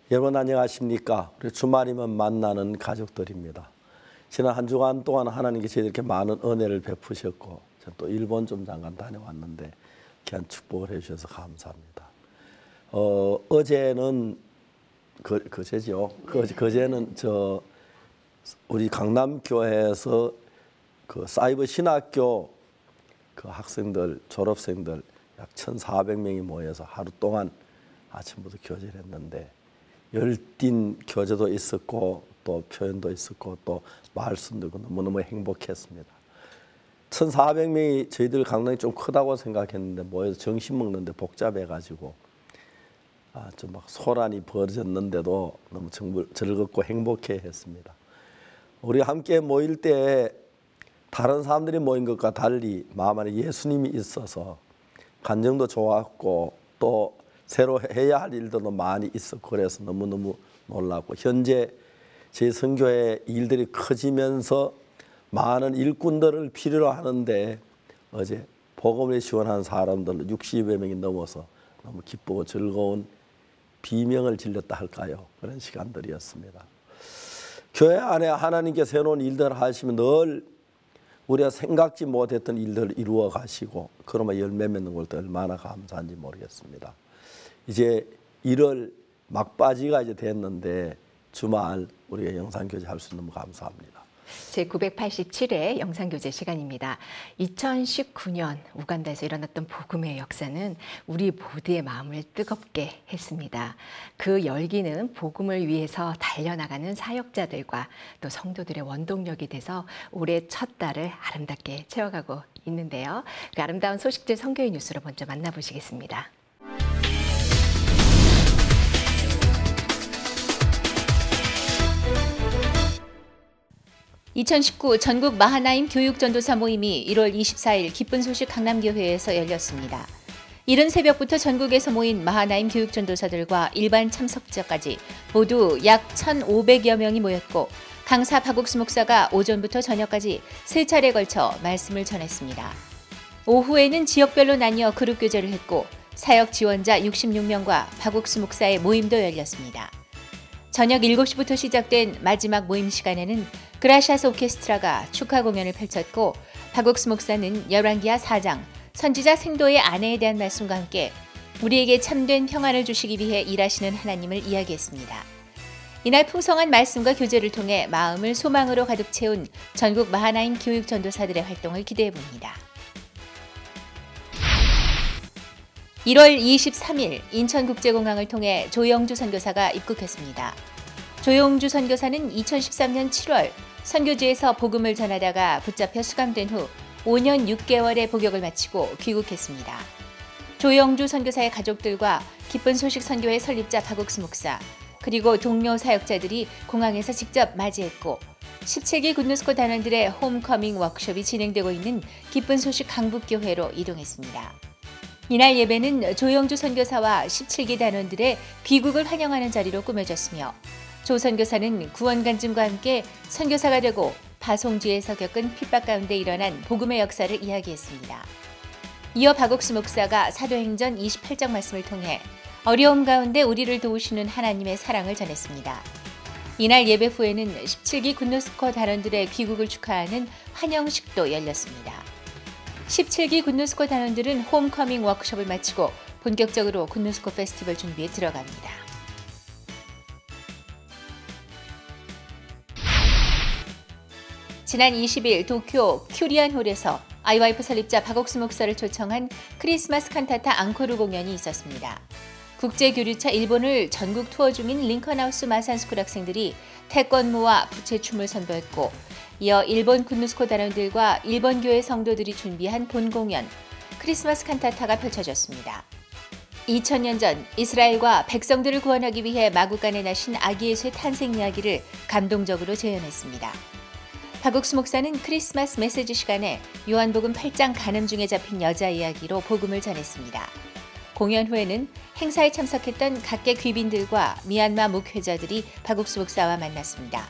여러분 안녕하십니까? 우리 주말이면 만나는 가족들입니다. 지난 한 주간 동안 하나님께 저희들께 많은 은혜를 베푸셨고 저는 또 일본 좀 잠깐 다녀왔는데 귀한 축복을 해주셔서 감사합니다. 어제는 그제는 우리 강남교회에서 그 사이버 신학교 그 학생들 졸업생들 약 1,400명이 모여서 하루 동안 아침부터 교제를 했는데 열띤 교제도 있었고 또 표현도 있었고 또 말씀도 있고 너무너무 행복했습니다. 1,400명이 저희들 강당이 좀 크다고 생각했는데 모여서 점심 먹는데 복잡해가지고 좀 막 소란이 벌어졌는데도 너무 정말 즐겁고 행복해했습니다. 우리 함께 모일 때 다른 사람들이 모인 것과 달리 마음 안에 예수님이 있어서 감정도 좋았고 또 새로 해야 할 일들도 많이 있었고 그래서 너무너무 놀랐고 현재 제 선교의 일들이 커지면서 많은 일꾼들을 필요로 하는데 어제 복음을 시원한 사람들 60여 명이 넘어서 너무 기쁘고 즐거운 비명을 질렀다 할까요? 그런 시간들이었습니다. 교회 안에 하나님께서 해놓은 일들을 하시면 늘 우리가 생각지 못했던 일들을 이루어 가시고 그러면 열매 맺는 것도 얼마나 감사한지 모르겠습니다. 이제 1월 막바지가 이제 됐는데 주말 우리가 영상교제 할 수 있는 너무 감사합니다. 제987회 영상교제 시간입니다. 2019년 우간다에서 일어났던 복음의 역사는 우리 모두의 마음을 뜨겁게 했습니다. 그 열기는 복음을 위해서 달려나가는 사역자들과 또 성도들의 원동력이 돼서 올해 첫 달을 아름답게 채워가고 있는데요. 그 아름다운 소식들 선교의 뉴스로 먼저 만나보시겠습니다. 2019 전국 마하나임 교육전도사 모임이 1월 24일 기쁜 소식 강남교회에서 열렸습니다. 이른 새벽부터 전국에서 모인 마하나임 교육전도사들과 일반 참석자까지 모두 약 1,500여 명이 모였고 강사 박옥수 목사가 오전부터 저녁까지 3차례에 걸쳐 말씀을 전했습니다. 오후에는 지역별로 나뉘어 그룹 교제를 했고 사역 지원자 66명과 박옥수 목사의 모임도 열렸습니다. 저녁 7시부터 시작된 마지막 모임 시간에는 그라시아스 오케스트라가 축하 공연을 펼쳤고 박옥수 목사는 열왕기하 4장 선지자 생도의 아내에 대한 말씀과 함께 우리에게 참된 평안을 주시기 위해 일하시는 하나님을 이야기했습니다. 이날 풍성한 말씀과 교제를 통해 마음을 소망으로 가득 채운 전국 마하나임 교육 전도사들의 활동을 기대해 봅니다. 1월 23일 인천국제공항을 통해 조영주 선교사가 입국했습니다. 조영주 선교사는 2013년 7월 선교지에서 복음을 전하다가 붙잡혀 수감된 후 5년 6개월의 복역을 마치고 귀국했습니다. 조영주 선교사의 가족들과 기쁜 소식 선교회 설립자 박옥수 목사 그리고 동료 사역자들이 공항에서 직접 맞이했고 17기 굿뉴스코 단원들의 홈커밍 워크숍이 진행되고 있는 기쁜 소식 강북교회로 이동했습니다. 이날 예배는 조영주 선교사와 17기 단원들의 귀국을 환영하는 자리로 꾸며졌으며 조 선교사는 구원간증과 함께 선교사가 되고 파송지에서 겪은 핍박 가운데 일어난 복음의 역사를 이야기했습니다. 이어 박옥수 목사가 사도행전 28장 말씀을 통해 어려움 가운데 우리를 도우시는 하나님의 사랑을 전했습니다. 이날 예배 후에는 17기 굿뉴스코 단원들의 귀국을 축하하는 환영식도 열렸습니다. 17기 굿뉴스코 단원들은 홈커밍 워크숍을 마치고 본격적으로 굿뉴스코 페스티벌 준비에 들어갑니다. 지난 20일 도쿄 큐리안홀에서 아이와이프 설립자 박옥수 목사를 초청한 크리스마스 칸타타 앙코르 공연이 있었습니다. 국제교류차 일본을 전국 투어 중인 링컨하우스 마산스쿨 학생들이 태권무와 부채춤을 선보였고 이어 일본 굿뉴스코 단원들과 일본 교회 성도들이 준비한 본공연 크리스마스 칸타타가 펼쳐졌습니다. 2000년 전 이스라엘과 백성들을 구원하기 위해 마국간에 나신 아기 예수의 탄생 이야기를 감동적으로 재현했습니다. 박옥수 목사는 크리스마스 메시지 시간에 요한복음 8장 간음 중에 잡힌 여자 이야기로 복음을 전했습니다. 공연 후에는 행사에 참석했던 각계 귀빈들과 미얀마 목회자들이 박옥수 목사와 만났습니다.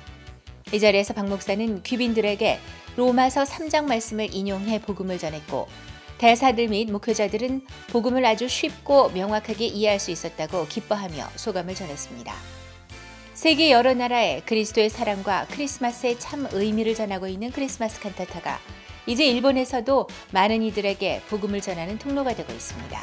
이 자리에서 박 목사는 귀빈들에게 로마서 3장 말씀을 인용해 복음을 전했고 대사들 및 목회자들은 복음을 아주 쉽고 명확하게 이해할 수 있었다고 기뻐하며 소감을 전했습니다. 세계 여러 나라에 그리스도의 사랑과 크리스마스의 참 의미를 전하고 있는 크리스마스 칸타타가 이제 일본에서도 많은 이들에게 복음을 전하는 통로가 되고 있습니다.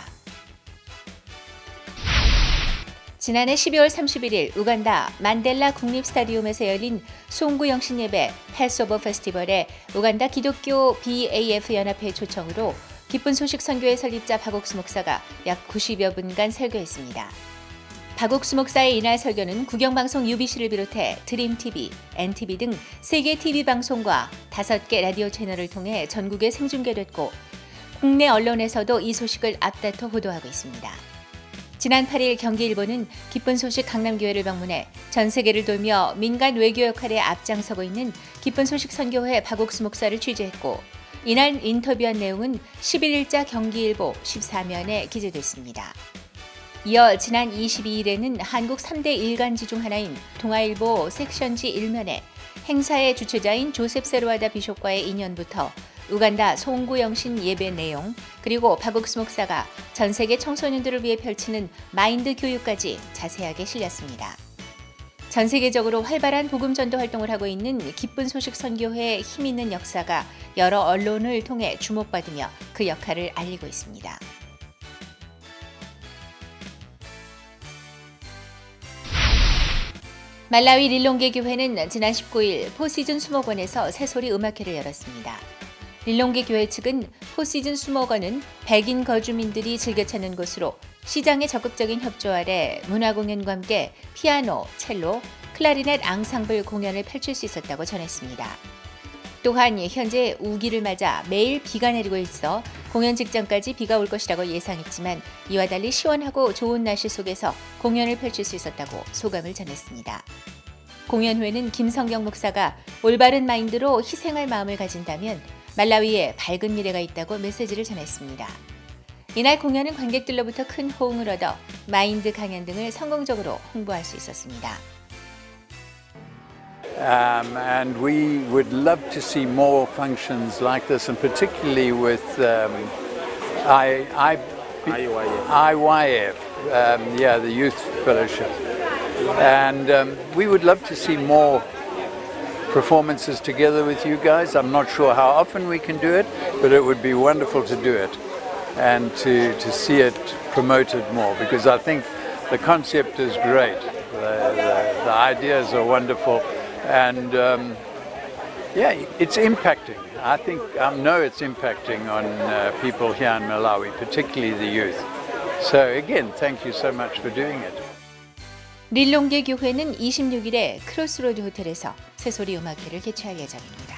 지난해 12월 31일 우간다 만델라 국립스타디움에서 열린 송구 영신예배 패스오버 페스티벌에 우간다 기독교 BAF 연합회 초청으로 기쁜 소식 선교회 설립자 박옥수 목사가 약 90여 분간 설교했습니다. 박옥수 목사의 이날 설교는 국영방송 UBC를 비롯해 드림TV, NTV 등 3개 TV방송과 5개 라디오 채널을 통해 전국에 생중계됐고 국내 언론에서도 이 소식을 앞다퉈 보도하고 있습니다. 지난 8일 경기일보는 기쁜 소식 강남교회를 방문해 전 세계를 돌며 민간 외교 역할에 앞장서고 있는 기쁜 소식 선교회 박옥수 목사를 취재했고 이날 인터뷰한 내용은 11일자 경기일보 14면에 기재됐습니다. 이어 지난 22일에는 한국 3대 일간지 중 하나인 동아일보 섹션지 1면에 행사의 주최자인 조셉 세로아다 비숍과의 인연부터 우간다 송구 영신 예배 내용, 그리고 박옥수 목사가 전 세계 청소년들을 위해 펼치는 마인드 교육까지 자세하게 실렸습니다. 전 세계적으로 활발한 복음 전도 활동을 하고 있는 기쁜 소식 선교회의 힘 있는 역사가 여러 언론을 통해 주목받으며 그 역할을 알리고 있습니다. 말라위 릴롱게 교회는 지난 19일 포시즌 수목원에서 새소리 음악회를 열었습니다. 릴롱게 교회 측은 포시즌 수목원은 백인 거주민들이 즐겨 찾는 곳으로 시장의 적극적인 협조 아래 문화공연과 함께 피아노, 첼로, 클라리넷 앙상블 공연을 펼칠 수 있었다고 전했습니다. 또한 현재 우기를 맞아 매일 비가 내리고 있어 공연 직전까지 비가 올 것이라고 예상했지만 이와 달리 시원하고 좋은 날씨 속에서 공연을 펼칠 수 있었다고 소감을 전했습니다. 공연 후에는 김성경 목사가 올바른 마인드로 희생할 마음을 가진다면 말라위에 밝은 미래가 있다고 메시지를 전했습니다. 이날 공연은 관객들로부터 큰 호응을 얻어 마인드 강연 등을 성공적으로 홍보할 수 있었습니다. And we would love to see more functions like this, and particularly with IYF, the Youth Fellowship. And we would love to see more performances together with you guys. I'm not sure how often we can do it, but it would be wonderful to do it and to see it promoted more, because I think the concept is great. The ideas are wonderful. And it's impacting. I know it's impacting on people here in Malawi, particularly the youth. So again, thank you so much for doing it. 릴롱게 교회는 26일에 크로스로드 호텔에서 새소리 음악회를 개최할 예정입니다.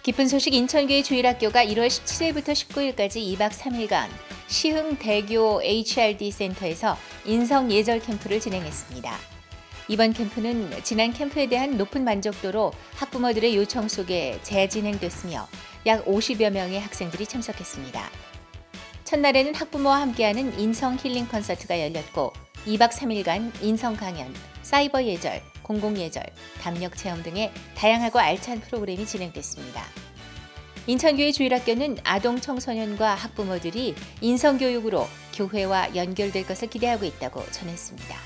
기쁜 소식 인천교회 주일학교가 1월 17일부터 19일까지 2박 3일간 시흥대교 HRD 센터에서 인성 예절 캠프를 진행했습니다. 이번 캠프는 지난 캠프에 대한 높은 만족도로 학부모들의 요청 속에 재진행됐으며 약 50여 명의 학생들이 참석했습니다. 첫날에는 학부모와 함께하는 인성 힐링 콘서트가 열렸고 2박 3일간 인성 강연, 사이버 예절, 공공예절, 담력 체험 등의 다양하고 알찬 프로그램이 진행됐습니다. 인천교회 주일학교는 아동 청소년과 학부모들이 인성교육으로 교회와 연결될 것을 기대하고 있다고 전했습니다.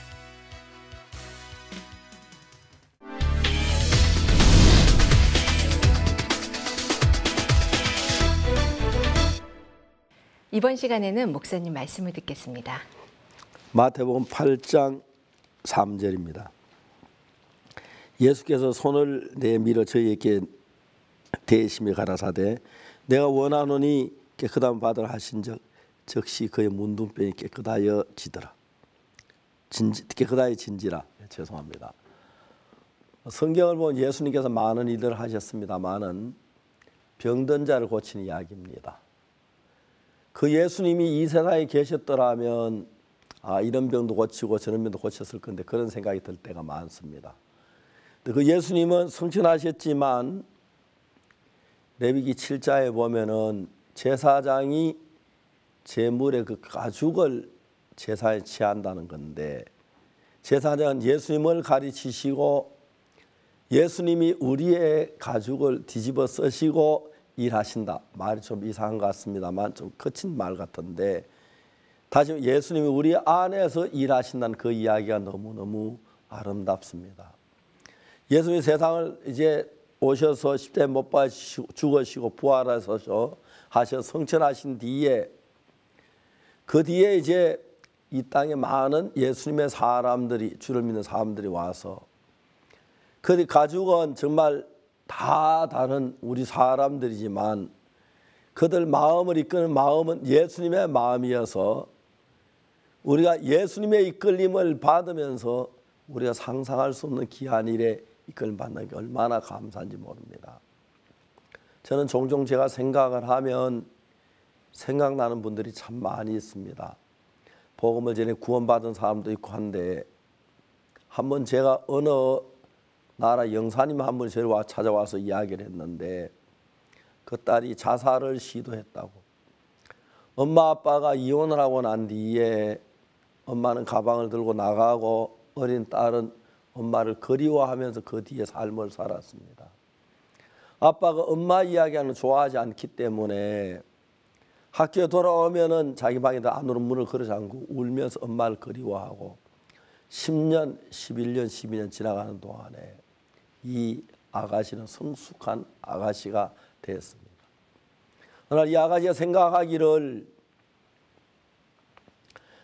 이번 시간에는 목사님 말씀을 듣겠습니다. 마태복음 8장 3절입니다. 예수께서 손을 내밀어 저희에게 대심에 가라사대 내가 원하노니 깨끗함 받으라 하신즉 즉시 그의 문둥병이 깨끗하여지더라. 깨끗하여진지라. 죄송합니다. 성경을 보면 예수님께서 많은 일들을 하셨습니다마는 병든 자를 고치는 이야기입니다. 그 예수님이 이 세상에 계셨더라면 이런 병도 고치고 저런 병도 고쳤을 건데 그런 생각이 들 때가 많습니다. 그 예수님은 성천하셨지만 레위기 7장에 보면은 제사장이 제물의 그 가죽을 제사에 취한다는 건데 제사장은 예수님을 가르치시고 예수님이 우리의 가죽을 뒤집어 쓰시고 일하신다. 말이 좀 이상한 것 같습니다만 좀 거친 말 같은데 다시 예수님이 우리 안에서 일하신다는 그 이야기가 너무너무 아름답습니다. 예수님이 세상을 이제 오셔서 십자가에 못 박히시고 죽으시고 부활하셔서 성천하신 뒤에 그 뒤에 이제 이 땅에 많은 예수님의 사람들이 주를 믿는 사람들이 와서 그 가죽은 정말 다 다른 우리 사람들이지만 그들 마음을 이끄는 마음은 예수님의 마음이어서 우리가 예수님의 이끌림을 받으면서 우리가 상상할 수 없는 귀한 일에 이끌림 받는 게 얼마나 감사한지 모릅니다. 저는 종종 제가 생각을 하면 생각나는 분들이 참 많이 있습니다. 복음을 전에 구원받은 사람도 있고 한데 한번 제가 어느 나라 영사님 한 분이 저를 찾아와서 이야기를 했는데 그 딸이 자살을 시도했다고. 엄마 아빠가 이혼을 하고 난 뒤에 엄마는 가방을 들고 나가고 어린 딸은 엄마를 그리워하면서 그 뒤에 삶을 살았습니다. 아빠가 엄마 이야기하는 거 좋아하지 않기 때문에 학교에 돌아오면은 자기 방에다 안으로 문을 걸어 잠그고 울면서 엄마를 그리워하고 10년, 11년, 12년 지나가는 동안에 이 아가씨는 성숙한 아가씨가 되었습니다. 그러나 이 아가씨가 생각하기를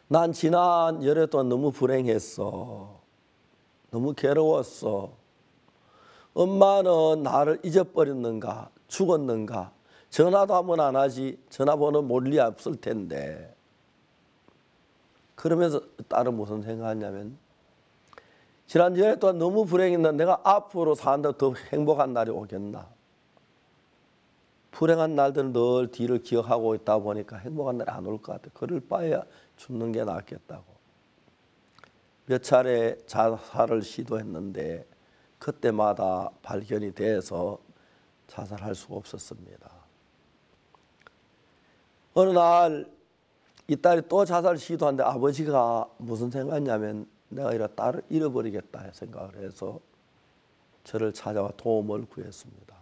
난 지난 열흘 동안 너무 불행했어. 너무 괴로웠어. 엄마는 나를 잊어버렸는가? 죽었는가? 전화도 한번 안 하지. 전화번호 몰 리 없을 텐데. 그러면서 딸은 무슨 생각하냐면 지난 열흘 동안 너무 불행했는데 내가 앞으로 산다고 더 행복한 날이 오겠나? 불행한 날들은 늘 뒤를 기억하고 있다 보니까 행복한 날이 안 올 것 같아. 그럴 바에야 죽는 게 낫겠다고. 몇 차례 자살을 시도했는데 그때마다 발견이 돼서 자살할 수가 없었습니다. 어느 날 이 딸이 또 자살 시도하는데 아버지가 무슨 생각했냐면 내가 이런 딸을 잃어버리겠다 생각을 해서 저를 찾아와 도움을 구했습니다.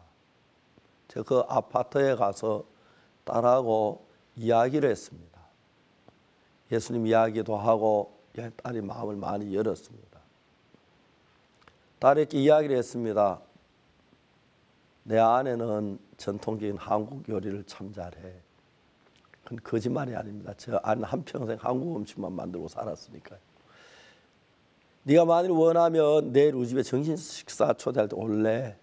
제가 그 아파트에 가서 딸하고 이야기를 했습니다. 예수님 이야기도 하고 딸이 마음을 많이 열었습니다. 딸에게 이야기를 했습니다. 내 아내는 전통적인 한국 요리를 참 잘해. 그건 거짓말이 아닙니다. 저 아내는 한평생 한국 음식만 만들고 살았으니까요. 네가 만일 원하면 내일 우리 집에 정신 식사 초대할 때 올래?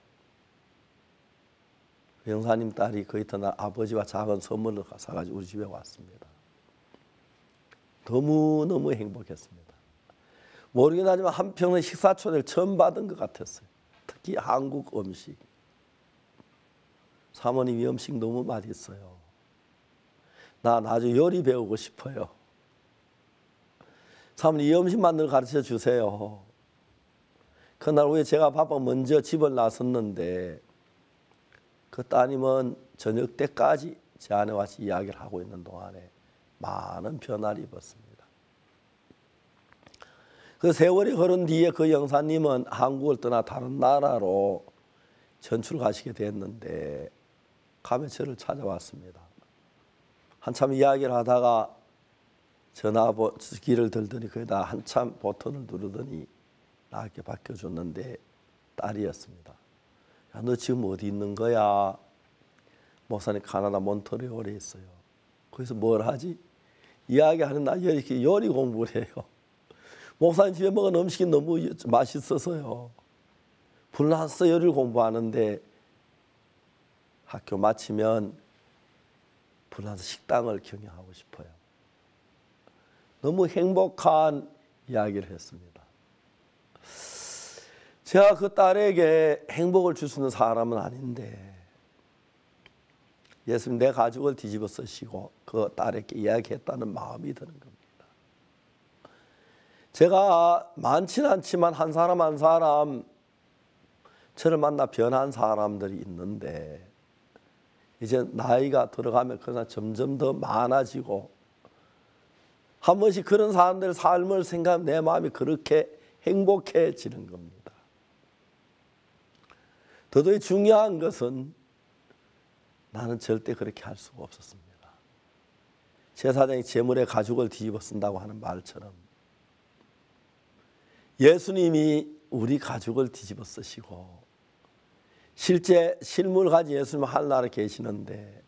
영사님 딸이 그 이튿날 아버지와 작은 선물을 사가지고 우리 집에 왔습니다. 너무너무 행복했습니다. 모르긴 하지만 한평생 식사 초대를 처음 받은 것 같았어요. 특히 한국 음식. 사모님 이 음식 너무 맛있어요. 나 나중에 요리 배우고 싶어요. 사모님 이 음식 만들어 가르쳐 주세요. 그날 후에 제가 바빠 먼저 집을 나섰는데 그 따님은 저녁 때까지 제 아내와 이야기를 하고 있는 동안에 많은 변화를 입었습니다. 그 세월이 흐른 뒤에 그 영사님은 한국을 떠나 다른 나라로 전출 가시게 됐는데 가면 저를 찾아왔습니다. 한참 이야기를 하다가 전화기를 들더니 거기다 한참 버튼을 누르더니 나에게 바뀌어줬는데 딸이었습니다. 야, 너 지금 어디 있는 거야? 목사님 카나다 몬트리올에 있어요. 거기서 뭘 하지? 이야기하는 나 이렇게 요리 공부를 해요. 목사님 집에 먹은 음식이 너무 맛있어서요. 불나서 요리를 공부하는데 학교 마치면 불나서 식당을 경영하고 싶어요. 너무 행복한 이야기를 했습니다. 제가 그 딸에게 행복을 줄 수 있는 사람은 아닌데 예수님 내 가죽을 뒤집어 쓰시고 그 딸에게 이야기했다는 마음이 드는 겁니다. 제가 많지는 않지만 한 사람 한 사람 저를 만나 변한 사람들이 있는데 이제 나이가 들어가면 그러나 점점 더 많아지고 한 번씩 그런 사람들의 삶을 생각하면 내 마음이 그렇게 행복해지는 겁니다. 더더욱 중요한 것은 나는 절대 그렇게 할 수가 없었습니다. 제사장이 제물에 가죽을 뒤집어 쓴다고 하는 말처럼 예수님이 우리 가죽을 뒤집어 쓰시고 실제 실물 가진 예수님은 하늘나라에 계시는데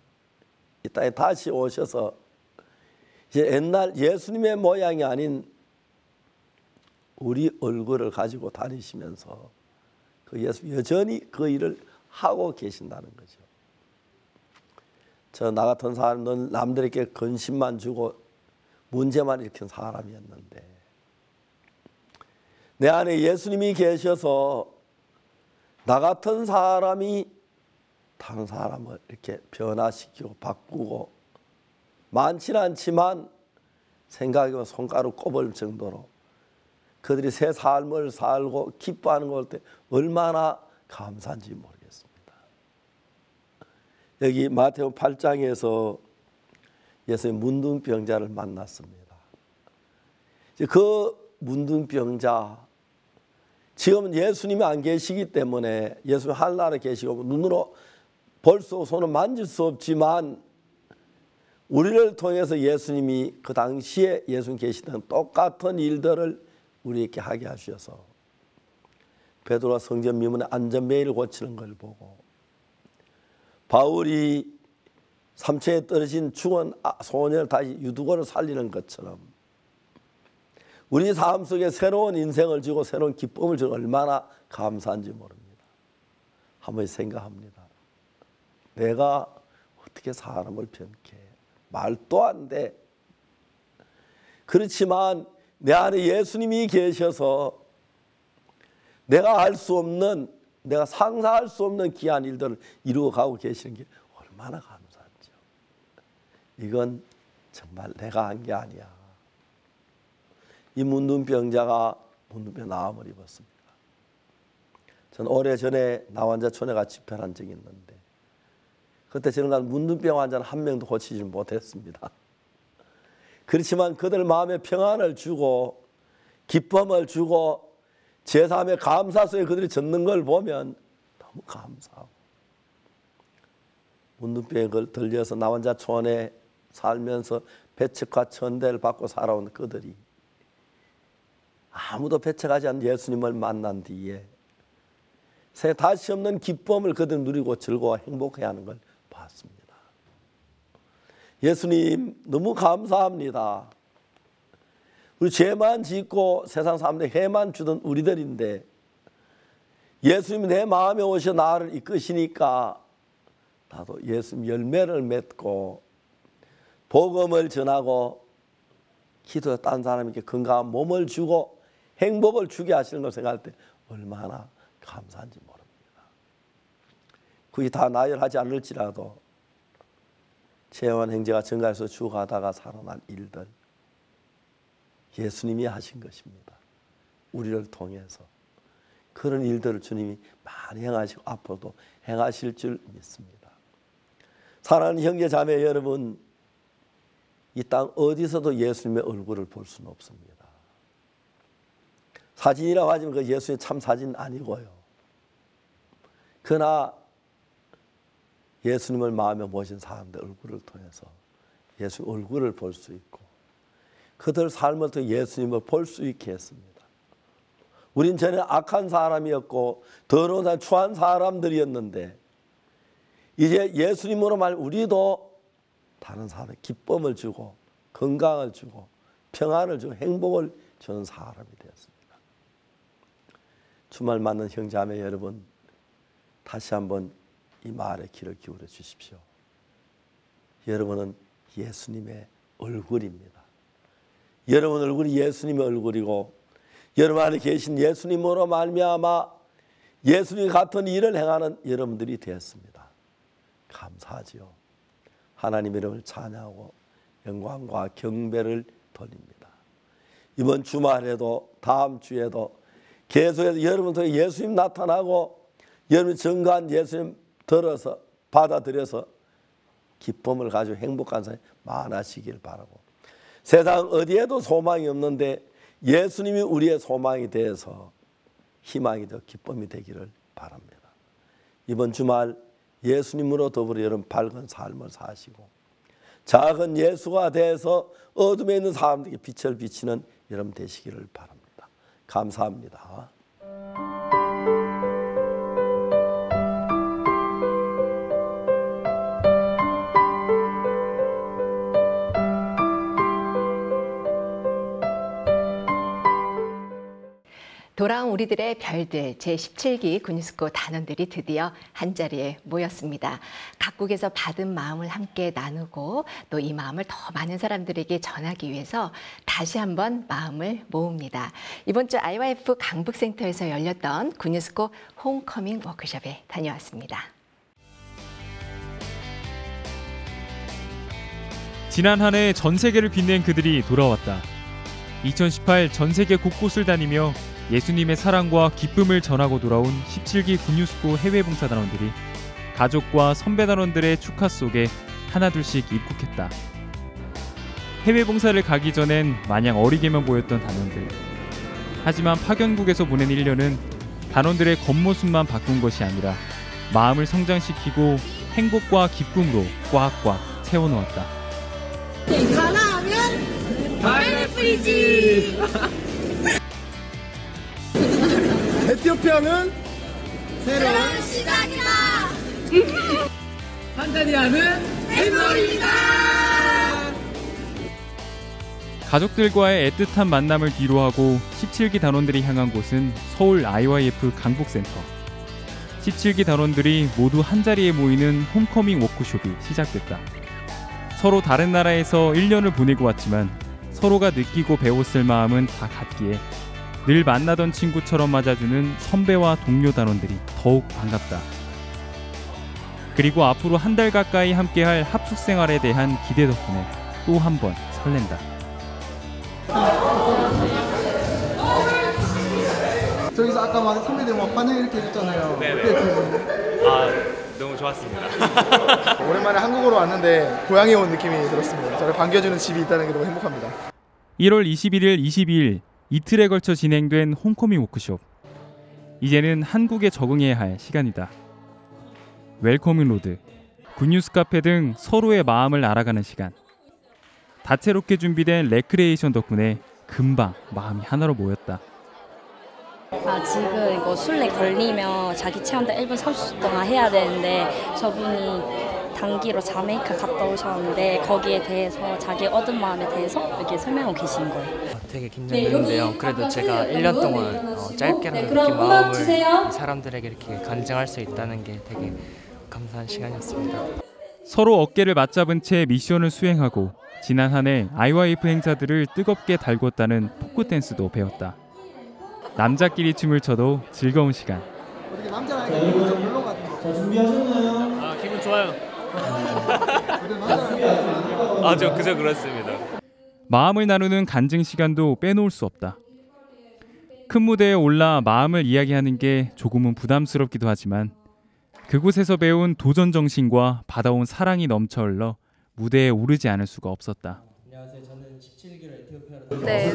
이 땅에 다시 오셔서 이제 옛날 예수님의 모양이 아닌 우리 얼굴을 가지고 다니시면서 그 예수 여전히 그 일을 하고 계신다는 거죠. 저 나 같은 사람은 남들에게 근심만 주고 문제만 일으킨 사람이었는데 내 안에 예수님이 계셔서 나 같은 사람이 다른 사람을 이렇게 변화시키고 바꾸고 많지는 않지만 생각해보면 손가락 꼽을 정도로 그들이 새 삶을 살고 기뻐하는 걸 볼 때 얼마나 감사한지 모르겠습니다. 여기 마태복음 8장에서 예수님 문둥병자를 만났습니다. 그 문둥병자 지금은 예수님이 안 계시기 때문에 예수님 하늘나라에 계시고 눈으로 볼 수 없고 손은 만질 수 없지만 우리를 통해서 예수님이 그 당시에 예수님 계시던 똑같은 일들을 우리에게 하게 하셔서 베드로가 성전 미문의 안전벨을 고치는 걸 보고 바울이 삼천에 떨어진 죽은 소년을 다시 유두고를 살리는 것처럼 우리 삶 속에 새로운 인생을 주고 새로운 기쁨을 주고 얼마나 감사한지 모릅니다. 한번 생각합니다. 내가 어떻게 사람을 변케? 말도 안 돼. 그렇지만 내 안에 예수님이 계셔서 내가 할 수 없는, 내가 상상할 수 없는 귀한 일들을 이루어가고 계시는 게 얼마나 감사한지요. 이건 정말 내가 한 게 아니야. 이 문둥병자가 문둥병 나음을 입었습니다. 저는 오래전에 나환자촌에 같이 집회한 적이 있는데 그때 저는 문둥병 환자는 한 명도 고치지 못했습니다. 그렇지만 그들 마음에 평안을 주고 기쁨을 주고 제3의 감사소에 그들이 젖는 걸 보면 너무 감사하고 문둥병을 들려서 나환자촌에 살면서 배척과 천대를 받고 살아온 그들이 아무도 배척하지 않는 예수님을 만난 뒤에 새 다시 없는 기쁨을 그들 누리고 즐거워 행복해야 하는 걸 봤습니다. 예수님 너무 감사합니다. 우리 죄만 짓고 세상 사람들에게 해만 주던 우리들인데 예수님이 내 마음에 오셔 나를 이끄시니까 나도 예수님 열매를 맺고 복음을 전하고 기도에 딴 사람에게 건강한 몸을 주고 행복을 주게 하시는 걸 생각할 때 얼마나 감사한지 모릅니다. 그게 다 나열하지 않을지라도 재원 행제가 증가해서 죽어가다가 살아난 일들 예수님이 하신 것입니다. 우리를 통해서 그런 일들을 주님이 많이 행하시고 앞으로도 행하실 줄 믿습니다. 사랑하는 형제 자매 여러분, 이 땅 어디서도 예수님의 얼굴을 볼 수는 없습니다. 사진이라고 하지만 그 예수님 참 사진 아니고요. 그러나 예수님을 마음에 모신 사람들 얼굴을 통해서 예수 얼굴을 볼 수 있고 그들 삶을 통해 예수님을 볼 수 있게 했습니다. 우린 전에 악한 사람이었고 더러운 사람, 추한 사람들이었는데 이제 예수님으로 말 우리도 다른 사람에 기쁨을 주고 건강을 주고 평안을 주고 행복을 주는 사람이 되었습니다. 주말 맞는 형제자매 여러분, 다시 한번 이 말에 귀를 기울여 주십시오. 여러분은 예수님의 얼굴입니다. 여러분 얼굴이 예수님의 얼굴이고 여러분 안에 계신 예수님으로 말미암아 예수님 같은 일을 행하는 여러분들이 되었습니다. 감사하지요. 하나님 이름을 찬양하고 영광과 경배를 돌립니다. 이번 주말에도 다음 주에도 계속해서 여러분 통해 예수님 나타나고 여러분 증거한 예수님 들어서 받아들여서 기쁨을 가지고 행복한 사람이 많아지길 바라고 세상 어디에도 소망이 없는데 예수님이 우리의 소망이 되어서 희망이 되어 기쁨이 되기를 바랍니다. 이번 주말 예수님으로 더불어 여러분 밝은 삶을 사시고 작은 예수가 되어서 어둠에 있는 사람들에게 빛을 비치는 여러분 되시기를 바랍니다. 감사합니다. 돌아온 우리들의 별들 제17기 군유스코 단원들이 드디어 한자리에 모였습니다. 각국에서 받은 마음을 함께 나누고 또 이 마음을 더 많은 사람들에게 전하기 위해서 다시 한번 마음을 모읍니다. 이번 주 IYF 강북센터에서 열렸던 군유스코 홈커밍 워크숍에 다녀왔습니다. 지난 한 해 전 세계를 빛낸 그들이 돌아왔다. 2018 전 세계 곳곳을 다니며 예수님의 사랑과 기쁨을 전하고 돌아온 17기 군유스코 해외봉사단원들이 가족과 선배단원들의 축하 속에 하나둘씩 입국했다. 해외봉사를 가기 전엔 마냥 어리게만 보였던 단원들. 하지만 파견국에서 보낸 1년은 단원들의 겉모습만 바꾼 것이 아니라 마음을 성장시키고 행복과 기쁨으로 꽉꽉 채워놓았다. 에티오피아는 새로운 시작이다. 탄자니아는 행복이다. 가족들과의 애틋한 만남을 뒤로하고 17기 단원들이 향한 곳은 서울 IYF 강북센터. 17기 단원들이 모두 한자리에 모이는 홈커밍 워크숍이 시작됐다. 서로 다른 나라에서 1년을 보내고 왔지만 서로가 느끼고 배웠을 마음은 다 같기에 늘 만나던 친구처럼 맞아주는 선배와 동료 단원들이 더욱 반갑다. 그리고 앞으로 한 달 가까이 함께할 합숙 생활에 대한 기대 덕분에 또 한 번 설렌다. 저기서 아까 막 선배들 막 반응 이렇게 해줬잖아요. 너무 좋았습니다. 오랜만에 한국으로 왔는데 고향에 온 느낌이 들었습니다. 저를 반겨주는 집이 있다는 게 너무 행복합니다. 1월 21일, 22일 이틀에 걸쳐 진행된 홈커밍 워크숍. 이제는 한국에 적응해야 할 시간이다. 웰커밍 로드, 굿뉴스 카페 등 서로의 마음을 알아가는 시간. 다채롭게 준비된 레크레이션 덕분에 금방 마음이 하나로 모였다. 지금 이거 술래 걸리면 자기 체온대 1분 30초 동안 해야 되는데 저분이 단기로 자메이카 갔다 오셨는데 거기에 대해서 자기 얻은 마음에 대해서 이렇게 설명하고 계신 거예요. 되게 긴장되는데요. 그래도 제가 1년 동안 짧게라도 이렇게 마음을 사람들에게 이렇게 간증할 수 있다는 게 되게 감사한 시간이었습니다. 서로 어깨를 맞잡은 채 미션을 수행하고 지난 한 해 IYF 행사들을 뜨겁게 달궜다는 포크 댄스도 배웠다. 남자끼리 춤을 춰도 즐거운 시간. 어떻게 남자랑 기분 좀 물러 같은 거. 자, 준비하셨나요? 기분 좋아요. 저 그저 그렇습니다. 마음을 나누는 간증 시간도 빼놓을 수 없다. 큰 무대에 올라 마음을 이야기하는 게 조금은 부담스럽기도 하지만 그곳에서 배운 도전 정신과 받아온 사랑이 넘쳐 흘러 무대에 오르지 않을 수가 없었다. 안녕하세요. 저는 17개월 에티오피아로. 근데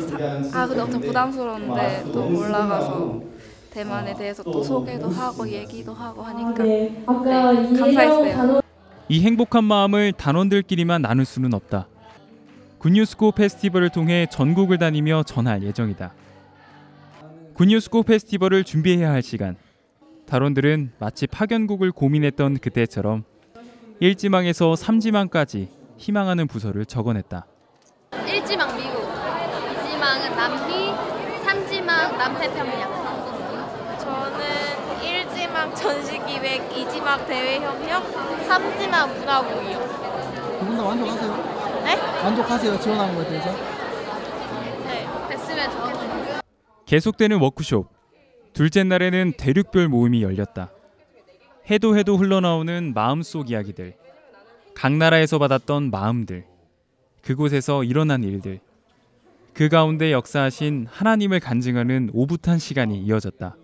엄청 부담스러운데 또 올라가서 대만에 대해서 또 소개도 하고 얘기도 하고 하니까 감사했어요. 이 행복한 마음을 단원들끼리만 나눌 수는 없다. 굿뉴스코 페스티벌을 통해 전국을 다니며 전할 예정이다. 굿뉴스코 페스티벌을 준비해야 할 시간. 단원들은 마치 파견국을 고민했던 그때처럼 1지망에서 3지망까지 희망하는 부서를 적어냈다. 1지망 미국, 2지망은 남미, 3지망 남태평양. 저는 1지망 전시기획, 2지망 대외협력, 3지망 문화공유. 두 분 다 만족하세요? 네? 만족하세요? 지원한 거에 대해서? 네. 됐으면 좋겠네요. 계속되는 워크숍. 둘째 날에는 대륙별 모임이 열렸다. 해도 흘러나오는 마음속 이야기들. 각 나라에서 받았던 마음들. 그곳에서 일어난 일들. 그 가운데 역사하신 하나님을 간증하는 오붓한 시간이 이어졌다.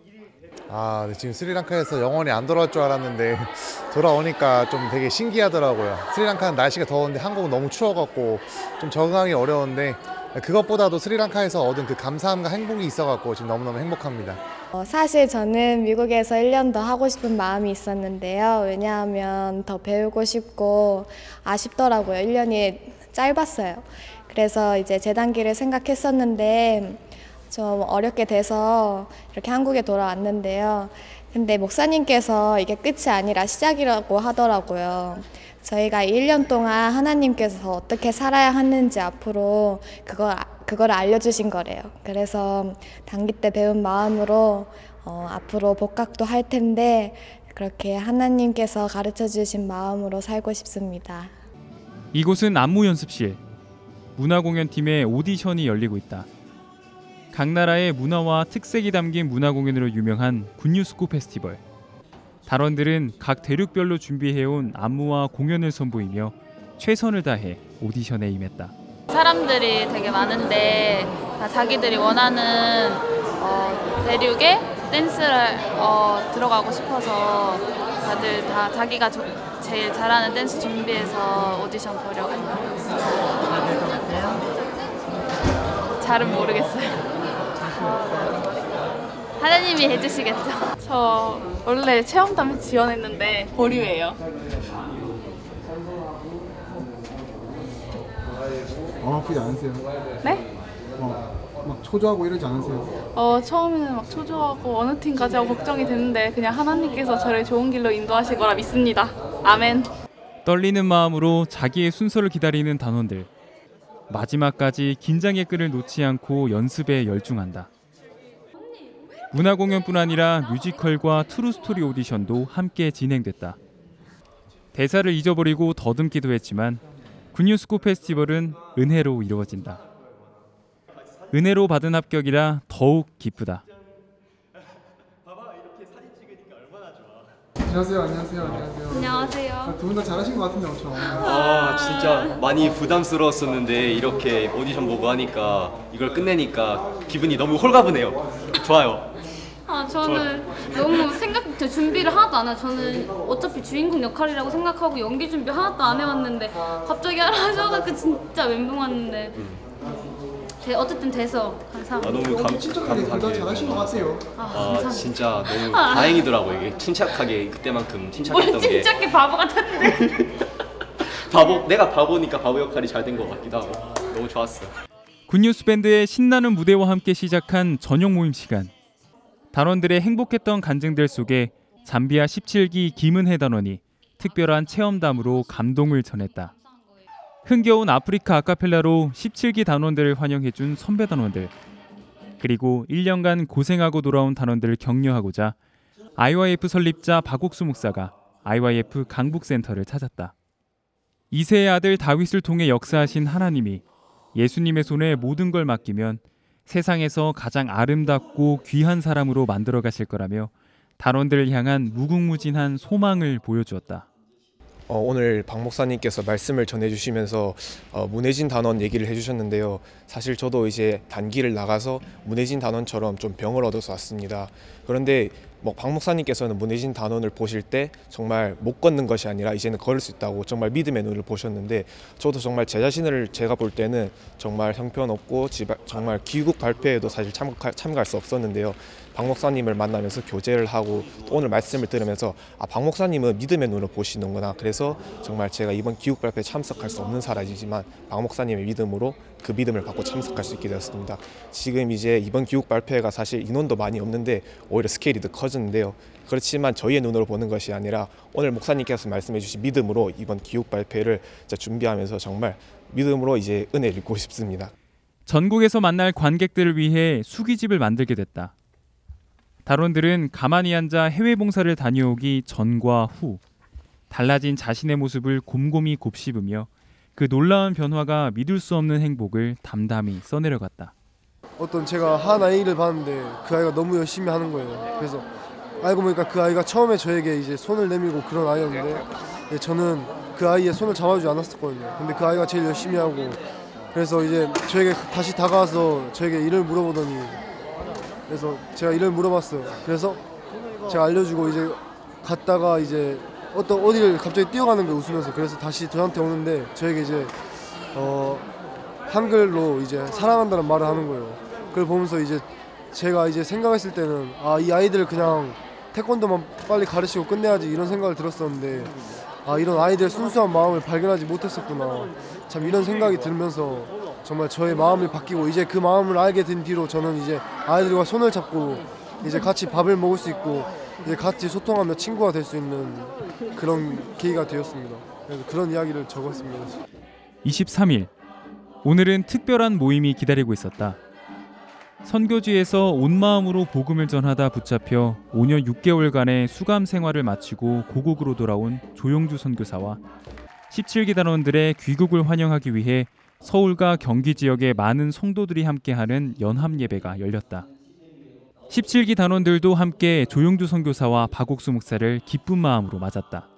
지금 스리랑카에서 영원히 안 돌아올 줄 알았는데 돌아오니까 좀 되게 신기하더라고요. 스리랑카는 날씨가 더운데 한국은 너무 추워갖고 좀 적응하기 어려운데 그것보다도 스리랑카에서 얻은 그 감사함과 행복이 있어갖고 지금 너무너무 행복합니다. 사실 저는 미국에서 1년 더 하고 싶은 마음이 있었는데요. 왜냐하면 더 배우고 싶고 아쉽더라고요. 1년이 짧았어요. 그래서 이제 재단기를 생각했었는데 좀 어렵게 돼서 이렇게 한국에 돌아왔는데요. 근데 목사님께서 이게 끝이 아니라 시작이라고 하더라고요. 저희가 1년 동안 하나님께서 어떻게 살아야 하는지 앞으로 그걸 알려주신 거래요. 그래서 단기 때 배운 마음으로 앞으로 복학도 할 텐데 그렇게 하나님께서 가르쳐 주신 마음으로 살고 싶습니다. 이곳은 안무 연습실. 문화공연팀의 오디션이 열리고 있다. 각 나라의 문화와 특색이 담긴 문화공연으로 유명한 굿뉴스코 페스티벌. 단원들은 각 대륙별로 준비해온 안무와 공연을 선보이며 최선을 다해 오디션에 임했다. 사람들이 되게 많은데 다 자기들이 원하는 대륙에 댄스를 들어가고 싶어서 다들 다 자기가 제일 잘하는 댄스 준비해서 오디션 보려고 하고 있어요. 잘 될 것 같아요? 잘은 모르겠어요. 하나님이 해주시겠죠. 저 원래 체험담 지원했는데 보류예요. 아프지 않으세요? 네? 막 초조하고 이러지 않으세요? 처음에는 막 초조하고 어느 팀 가지 하고 걱정이 됐는데 그냥 하나님께서 저를 좋은 길로 인도하실 거라 믿습니다. 아멘. 떨리는 마음으로 자기의 순서를 기다리는 단원들. 마지막까지 긴장의 끈을 놓지 않고 연습에 열중한다. 문화 공연뿐 아니라 뮤지컬과 트루스토리 오디션도 함께 진행됐다. 대사를 잊어버리고 더듬기도 했지만 군뉴스쿨 페스티벌은 은혜로 이루어진다. 은혜로 받은 합격이라 더욱 기쁘다. 안녕하세요. 안녕하세요. 안녕하세요. 두 분 다 잘하신 것 같은데 엄청. 진짜 많이 부담스러웠었는데 이렇게 오디션 보고 하니까 이걸 끝내니까 기분이 너무 홀가분해요. 좋아요. 저는 너무 준비를 하나도 안 해요. 저는 어차피 주인공 역할이라고 생각하고 연기 준비 하나도 안 해왔는데 갑자기 하셔가지고 진짜 멘붕 왔는데 어쨌든 돼서 감사합니다. 너무 감사하게 잘하신 것 같아요. 진짜 너무 다행이더라고요. 이게 침착하게 그때만큼 침착했던 게. 침착해 바보 같았는데. 내가 바보니까 바보 역할이 잘 된 것 같기도 하고 너무 좋았어요. 굿뉴스 밴드의 신나는 무대와 함께 시작한 저녁 모임 시간. 단원들의 행복했던 간증들 속에 잠비아 17기 김은혜 단원이 특별한 체험담으로 감동을 전했다. 흥겨운 아프리카 아카펠라로 17기 단원들을 환영해준 선배 단원들, 그리고 1년간 고생하고 돌아온 단원들을 격려하고자 IYF 설립자 박옥수 목사가 IYF 강북센터를 찾았다. 이세의 아들 다윗을 통해 역사하신 하나님이 예수님의 손에 모든 걸 맡기면 세상에서 가장 아름답고 귀한 사람으로 만들어 가실 거라며 단원들을 향한 무궁무진한 소망을 보여주었다. 오늘 박 목사님께서 말씀을 전해주시면서 문혜진 단원 얘기를 해주셨는데요. 사실 저도 이제 단기를 나가서 문혜진 단원처럼 좀 병을 얻어서 왔습니다. 그런데 박 목사님께서는 문혜진 단원을 보실 때 정말 못 걷는 것이 아니라 이제는 걸을 수 있다고 정말 믿음의 눈을 보셨는데, 저도 정말 제 자신을 제가 볼 때는 정말 형편없고 정말 귀국 발표에도 사실 참가할 수 없었는데요. 박 목사님을 만나면서 교제를 하고 또 오늘 말씀을 들으면서 박 목사님은 믿음의 눈으로 보시는구나. 그래서 정말 제가 이번 귀국 발표에 참석할 수 없는 사람이지만 박 목사님의 믿음으로 그 믿음을 받고 참석할 수 있게 되었습니다. 지금 이제 이번 귀국 발표회가 사실 인원도 많이 없는데 오히려 스케일이 더 커지는데요. 그렇지만 저희의 눈으로 보는 것이 아니라 오늘 목사님께서 말씀해 주신 믿음으로 이번 귀국 발표회를 준비하면서 정말 믿음으로 이제 은혜를 입고 싶습니다. 전국에서 만날 관객들을 위해 수기집을 만들게 됐다. 단원들은 가만히 앉아 해외 봉사를 다녀오기 전과 후 달라진 자신의 모습을 곰곰이 곱씹으며 그 놀라운 변화가 믿을 수 없는 행복을 담담히 써내려갔다. 제가 한 아이를 봤는데 그 아이가 너무 열심히 하는 거예요. 그래서 알고 보니까 그 아이가 처음에 저에게 이제 손을 내밀고 그런 아이였는데 저는 그 아이의 손을 잡아주지 않았었거든요. 근데 그 아이가 제일 열심히 하고, 그래서 이제 저에게 다시 다가와서 저에게 이름을 물어보더니, 그래서 제가 이름을 물어봤어요. 그래서 제가 알려주고 이제 갔다가 이제 어디를 갑자기 뛰어가는 게 웃으면서, 그래서 다시 저한테 오는데 저에게 이제 한글로 이제 사랑한다는 말을 하는 거예요. 그걸 보면서 이제 제가 이제 생각했을 때는 이 아이들 그냥 태권도만 빨리 가르치고 끝내야지 이런 생각을 들었었는데, 이런 아이들의 순수한 마음을 발견하지 못했었구나. 참 이런 생각이 들면서 정말 저의 마음이 바뀌고, 이제 그 마음을 알게 된 뒤로 저는 이제 아이들과 손을 잡고 이제 같이 밥을 먹을 수 있고 이제 같이 소통하며 친구가 될 수 있는 그런 계기가 되었습니다. 그래서 그런 이야기를 적었습니다. 23일, 오늘은 특별한 모임이 기다리고 있었다. 선교지에서 온 마음으로 복음을 전하다 붙잡혀 5년 6개월간의 수감 생활을 마치고 고국으로 돌아온 조용주 선교사와 17기 단원들의 귀국을 환영하기 위해 서울과 경기 지역의 많은 성도들이 함께하는 연합 예배가 열렸다. 17기 단원들도 함께 조용주 선교사와 박옥수 목사를 기쁜 마음으로 맞았다.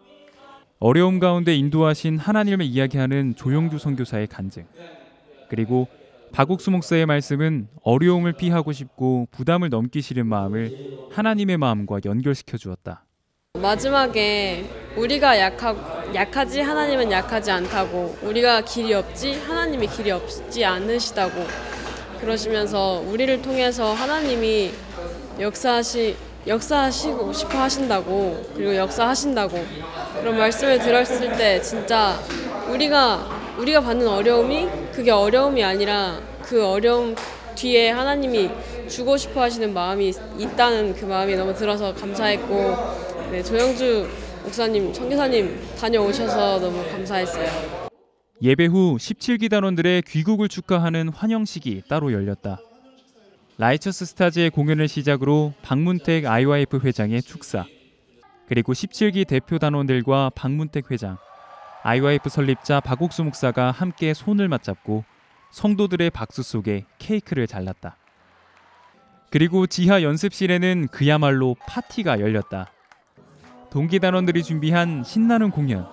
어려움 가운데 인도하신 하나님을 이야기하는 조용주 선교사의 간증, 그리고 박옥수 목사의 말씀은 어려움을 피하고 싶고 부담을 넘기 싫은 마음을 하나님의 마음과 연결시켜 주었다. 마지막에 우리가 약하지 하나님은 약하지 않다고, 우리가 길이 없지 하나님이 길이 없지 않으시다고 그러시면서 우리를 통해서 하나님이 역사하시고 싶어 하신다고, 그리고 역사하신다고 그런 말씀을 들었을 때 진짜 우리가 받는 어려움이 그게 어려움이 아니라 그 어려움 뒤에 하나님이 주고 싶어 하시는 마음이 있다는 그 마음이 너무 들어서 감사했고, 네, 조영주 목사님, 선교사님 다녀오셔서 너무 감사했어요. 예배 후 17기 단원들의 귀국을 축하하는 환영식이 따로 열렸다. 라이처스 스타즈의 공연을 시작으로 박문택 IYF 회장의 축사, 그리고 17기 대표 단원들과 박문택 회장, IYF 설립자 박옥수 목사가 함께 손을 맞잡고 성도들의 박수 속에 케이크를 잘랐다. 그리고 지하 연습실에는 그야말로 파티가 열렸다. 동기 단원들이 준비한 신나는 공연,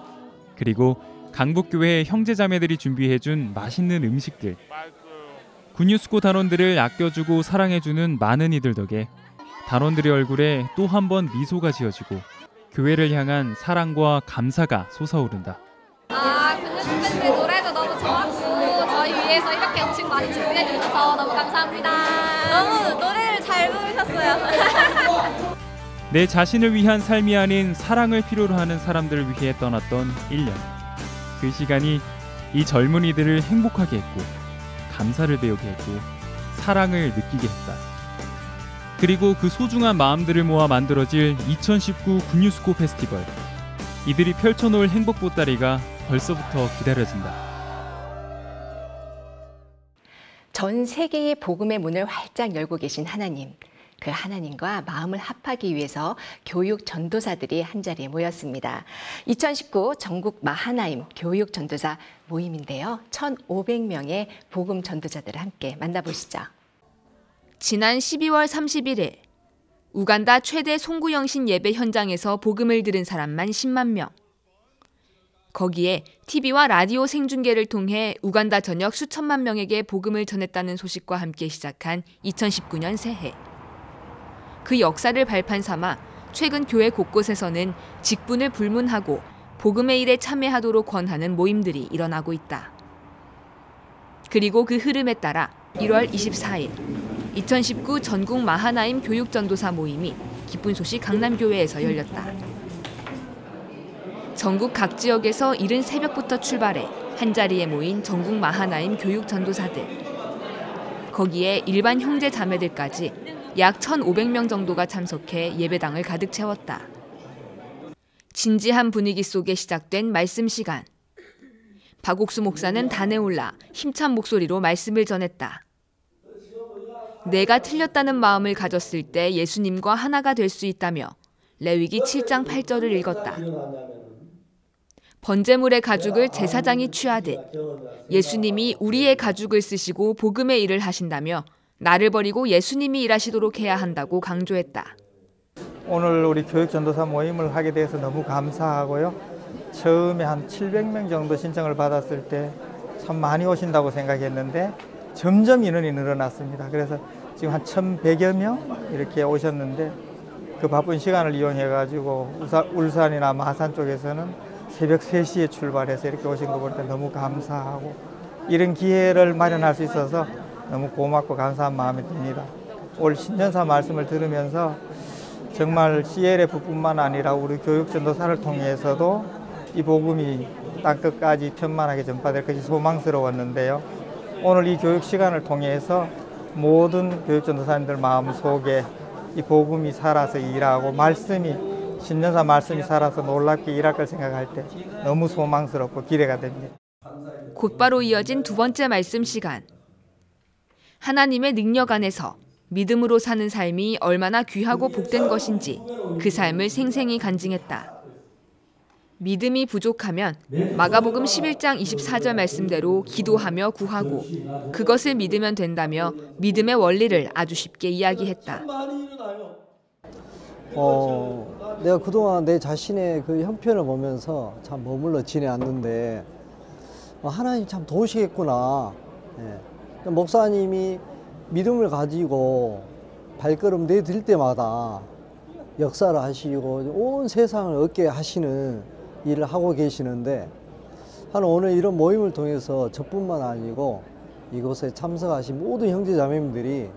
그리고 강북교회 형제자매들이 준비해준 맛있는 음식들, 군유스코 단원들을 아껴주고 사랑해주는 많은 이들 덕에 단원들의 얼굴에 또 한 번 미소가 지어지고 교회를 향한 사랑과 감사가 솟아오른다. 군유스코 밴드 노래도 너무 좋았고 저희 위해서 이렇게 음식 많이 준비해 주셔서 너무 감사합니다. 너무 노래를 잘 부르셨어요. 내 자신을 위한 삶이 아닌 사랑을 필요로 하는 사람들을 위해 떠났던 1년. 그 시간이 이 젊은이들을 행복하게 했고 감사를 배우게 했고 사랑을 느끼게 했다. 그리고 그 소중한 마음들을 모아 만들어질 2019 군유스코 페스티벌. 이들이 펼쳐놓을 행복 보따리가 벌써부터 기다려진다. 전 세계의 복음의 문을 활짝 열고 계신 하나님. 그 하나님과 마음을 합하기 위해서 교육 전도사들이 한자리에 모였습니다. 2019 전국 마하나임 교육 전도사 모임인데요. 1,500명의 복음 전도자들을 함께 만나보시죠. 지난 12월 31일 우간다 최대 송구영신 예배 현장에서 복음을 들은 사람만 10만 명. 거기에 TV와 라디오 생중계를 통해 우간다 전역 수천만 명에게 복음을 전했다는 소식과 함께 시작한 2019년 새해. 그 역사를 발판 삼아 최근 교회 곳곳에서는 직분을 불문하고 복음의 일에 참여하도록 권하는 모임들이 일어나고 있다. 그리고 그 흐름에 따라 1월 24일 2019 전국 마하나임 교육전도사 모임이 기쁜 소식 강남교회에서 열렸다. 전국 각 지역에서 이른 새벽부터 출발해 한자리에 모인 전국 마하나임 교육전도사들. 거기에 일반 형제 자매들까지 약 1,500명 정도가 참석해 예배당을 가득 채웠다. 진지한 분위기 속에 시작된 말씀 시간. 박옥수 목사는 단에 올라 힘찬 목소리로 말씀을 전했다. 내가 틀렸다는 마음을 가졌을 때 예수님과 하나가 될 수 있다며 레위기 7장 8절을 읽었다. 번제물의 가죽을 제사장이 취하듯 예수님이 우리의 가죽을 쓰시고 복음의 일을 하신다며 나를 버리고 예수님이 일하시도록 해야 한다고 강조했다. 오늘 우리 교육전도사 모임을 하게 돼서 너무 감사하고요. 처음에 한 700명 정도 신청을 받았을 때 참 많이 오신다고 생각했는데 점점 인원이 늘어났습니다. 그래서 지금 한 1,100여 명 이렇게 오셨는데 그 바쁜 시간을 이용해가지고 울산이나 마산 쪽에서는 새벽 3시에 출발해서 이렇게 오신 거 볼 때 너무 감사하고 이런 기회를 마련할 수 있어서 너무 고맙고 감사한 마음이 듭니다. 올 신년사 말씀을 들으면서 정말 CLF뿐만 아니라 우리 교육전도사를 통해서도 이 복음이 땅끝까지 편만하게 전파될 것이 소망스러웠는데요. 오늘 이 교육 시간을 통해서 모든 교육전도사님들 마음속에 이 복음이 살아서 일하고 말씀이 신년사 말씀이 살아서 놀랍게 일할 걸 생각할 때 너무 소망스럽고 기대가 됩니다. 곧바로 이어진 두 번째 말씀 시간. 하나님의 능력 안에서 믿음으로 사는 삶이 얼마나 귀하고 복된 것인지 그 삶을 생생히 간증했다. 믿음이 부족하면 마가복음 11장 24절 말씀대로 기도하며 구하고 그것을 믿으면 된다며 믿음의 원리를 아주 쉽게 이야기했다. 내가 그동안 내 자신의 그 형편을 보면서 참 머물러 지내왔는데 하나님 참 도우시겠구나. 목사님이 믿음을 가지고 발걸음 내딜 때마다 역사를 하시고 온 세상을 얻게 하시는 일을 하고 계시는데 오늘 이런 모임을 통해서 저뿐만 아니고 이곳에 참석하신 모든 형제 자매님들이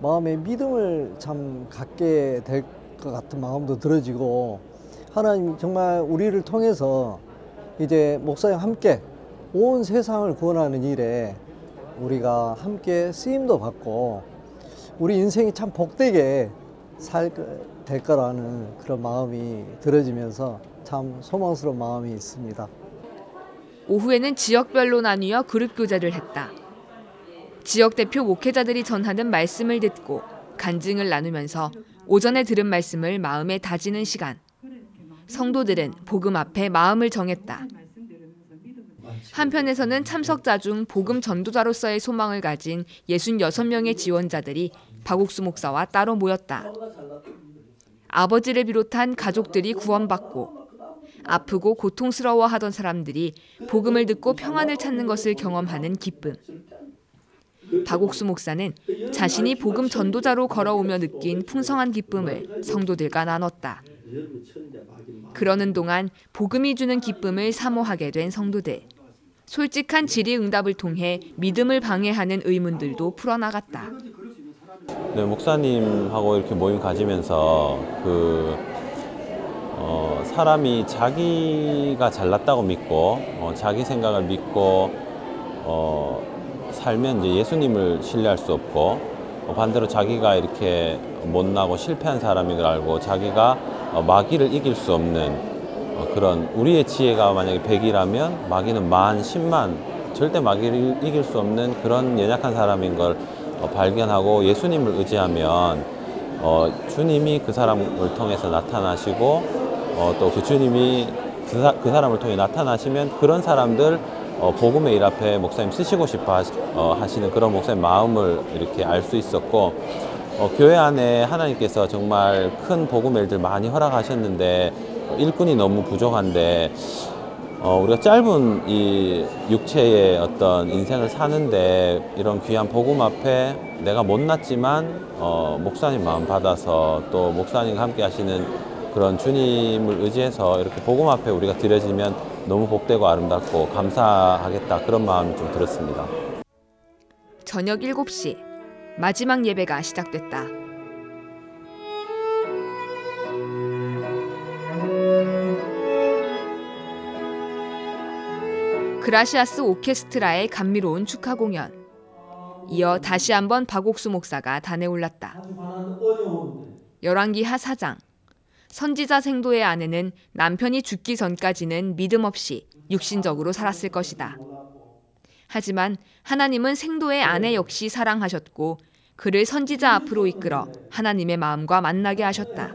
마음에 믿음을 참 갖게 될 것 같은 마음도 들어지고, 하나님 정말 우리를 통해서 이제 목사님 함께 온 세상을 구원하는 일에 우리가 함께 쓰임도 받고 우리 인생이 참 복되게 될 거라는 그런 마음이 들어지면서 참 소망스러운 마음이 있습니다. 오후에는 지역별로 나뉘어 그룹 교제를 했다. 지역 대표 목회자들이 전하는 말씀을 듣고 간증을 나누면서 오전에 들은 말씀을 마음에 다지는 시간. 성도들은 복음 앞에 마음을 정했다. 한편에서는 참석자 중 복음 전도자로서의 소망을 가진 66명의 지원자들이 박옥수 목사와 따로 모였다. 아버지를 비롯한 가족들이 구원받고 아프고 고통스러워하던 사람들이 복음을 듣고 평안을 찾는 것을 경험하는 기쁨. 박옥수 목사는 자신이 복음 전도자로 걸어오며 느낀 풍성한 기쁨을 성도들과 나눴다. 그러는 동안 복음이 주는 기쁨을 사모하게 된 성도들. 솔직한 질의응답을 통해 믿음을 방해하는 의문들도 풀어나갔다. 네, 목사님하고 이렇게 모임 가지면서 사람이 자기가 잘났다고 믿고 자기 생각을 믿고 살면 이제 예수님을 신뢰할 수 없고 반대로 자기가 이렇게 못나고 실패한 사람인 걸 알고 자기가 마귀를 이길 수 없는 그런 우리의 지혜가 만약에 100이라면 마귀는 10,000, 100,000 절대 마귀를 이길 수 없는 그런 연약한 사람인 걸 발견하고 예수님을 의지하면 주님이 그 사람을 통해서 나타나시고 또 그 주님이 그 사람을 통해 나타나시면 그런 사람들 복음의 일 앞에 목사님 쓰시고 싶어 하시는 그런 목사님 마음을 이렇게 알 수 있었고 교회 안에 하나님께서 정말 큰 복음의 일들 많이 허락하셨는데 일꾼이 너무 부족한데 우리가 짧은 이 육체의 어떤 인생을 사는데 이런 귀한 복음 앞에 내가 못났지만 목사님 마음 받아서 또 목사님과 함께 하시는 그런 주님을 의지해서 이렇게 복음 앞에 우리가 드려지면 너무 복되고 아름답고 감사하겠다 그런 마음이 좀 들었습니다. 저녁 7시 마지막 예배가 시작됐다. 그라시아스 오케스트라의 감미로운 축하 공연. 이어 다시 한번 박옥수 목사가 단에 올랐다. 열왕기하 4장. 선지자 생도의 아내는 남편이 죽기 전까지는 믿음 없이 육신적으로 살았을 것이다. 하지만 하나님은 생도의 아내 역시 사랑하셨고 그를 선지자 앞으로 이끌어 하나님의 마음과 만나게 하셨다.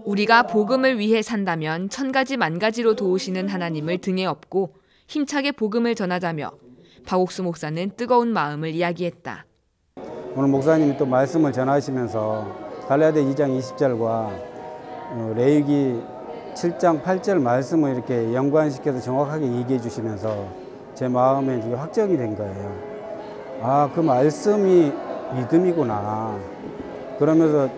우리가 복음을 위해 산다면 1000가지 만가지로 도우시는 하나님을 등에 업고 힘차게 복음을 전하자며 박옥수 목사는 뜨거운 마음을 이야기했다. 오늘 목사님이 또 말씀을 전하시면서 갈라디아 2장 20절과 레위기 7장 8절 말씀을 이렇게 연관시켜서 정확하게 얘기해 주시면서 제 마음에 이게 확정이 된 거예요. 아, 그 말씀이 믿음이구나. 그러면서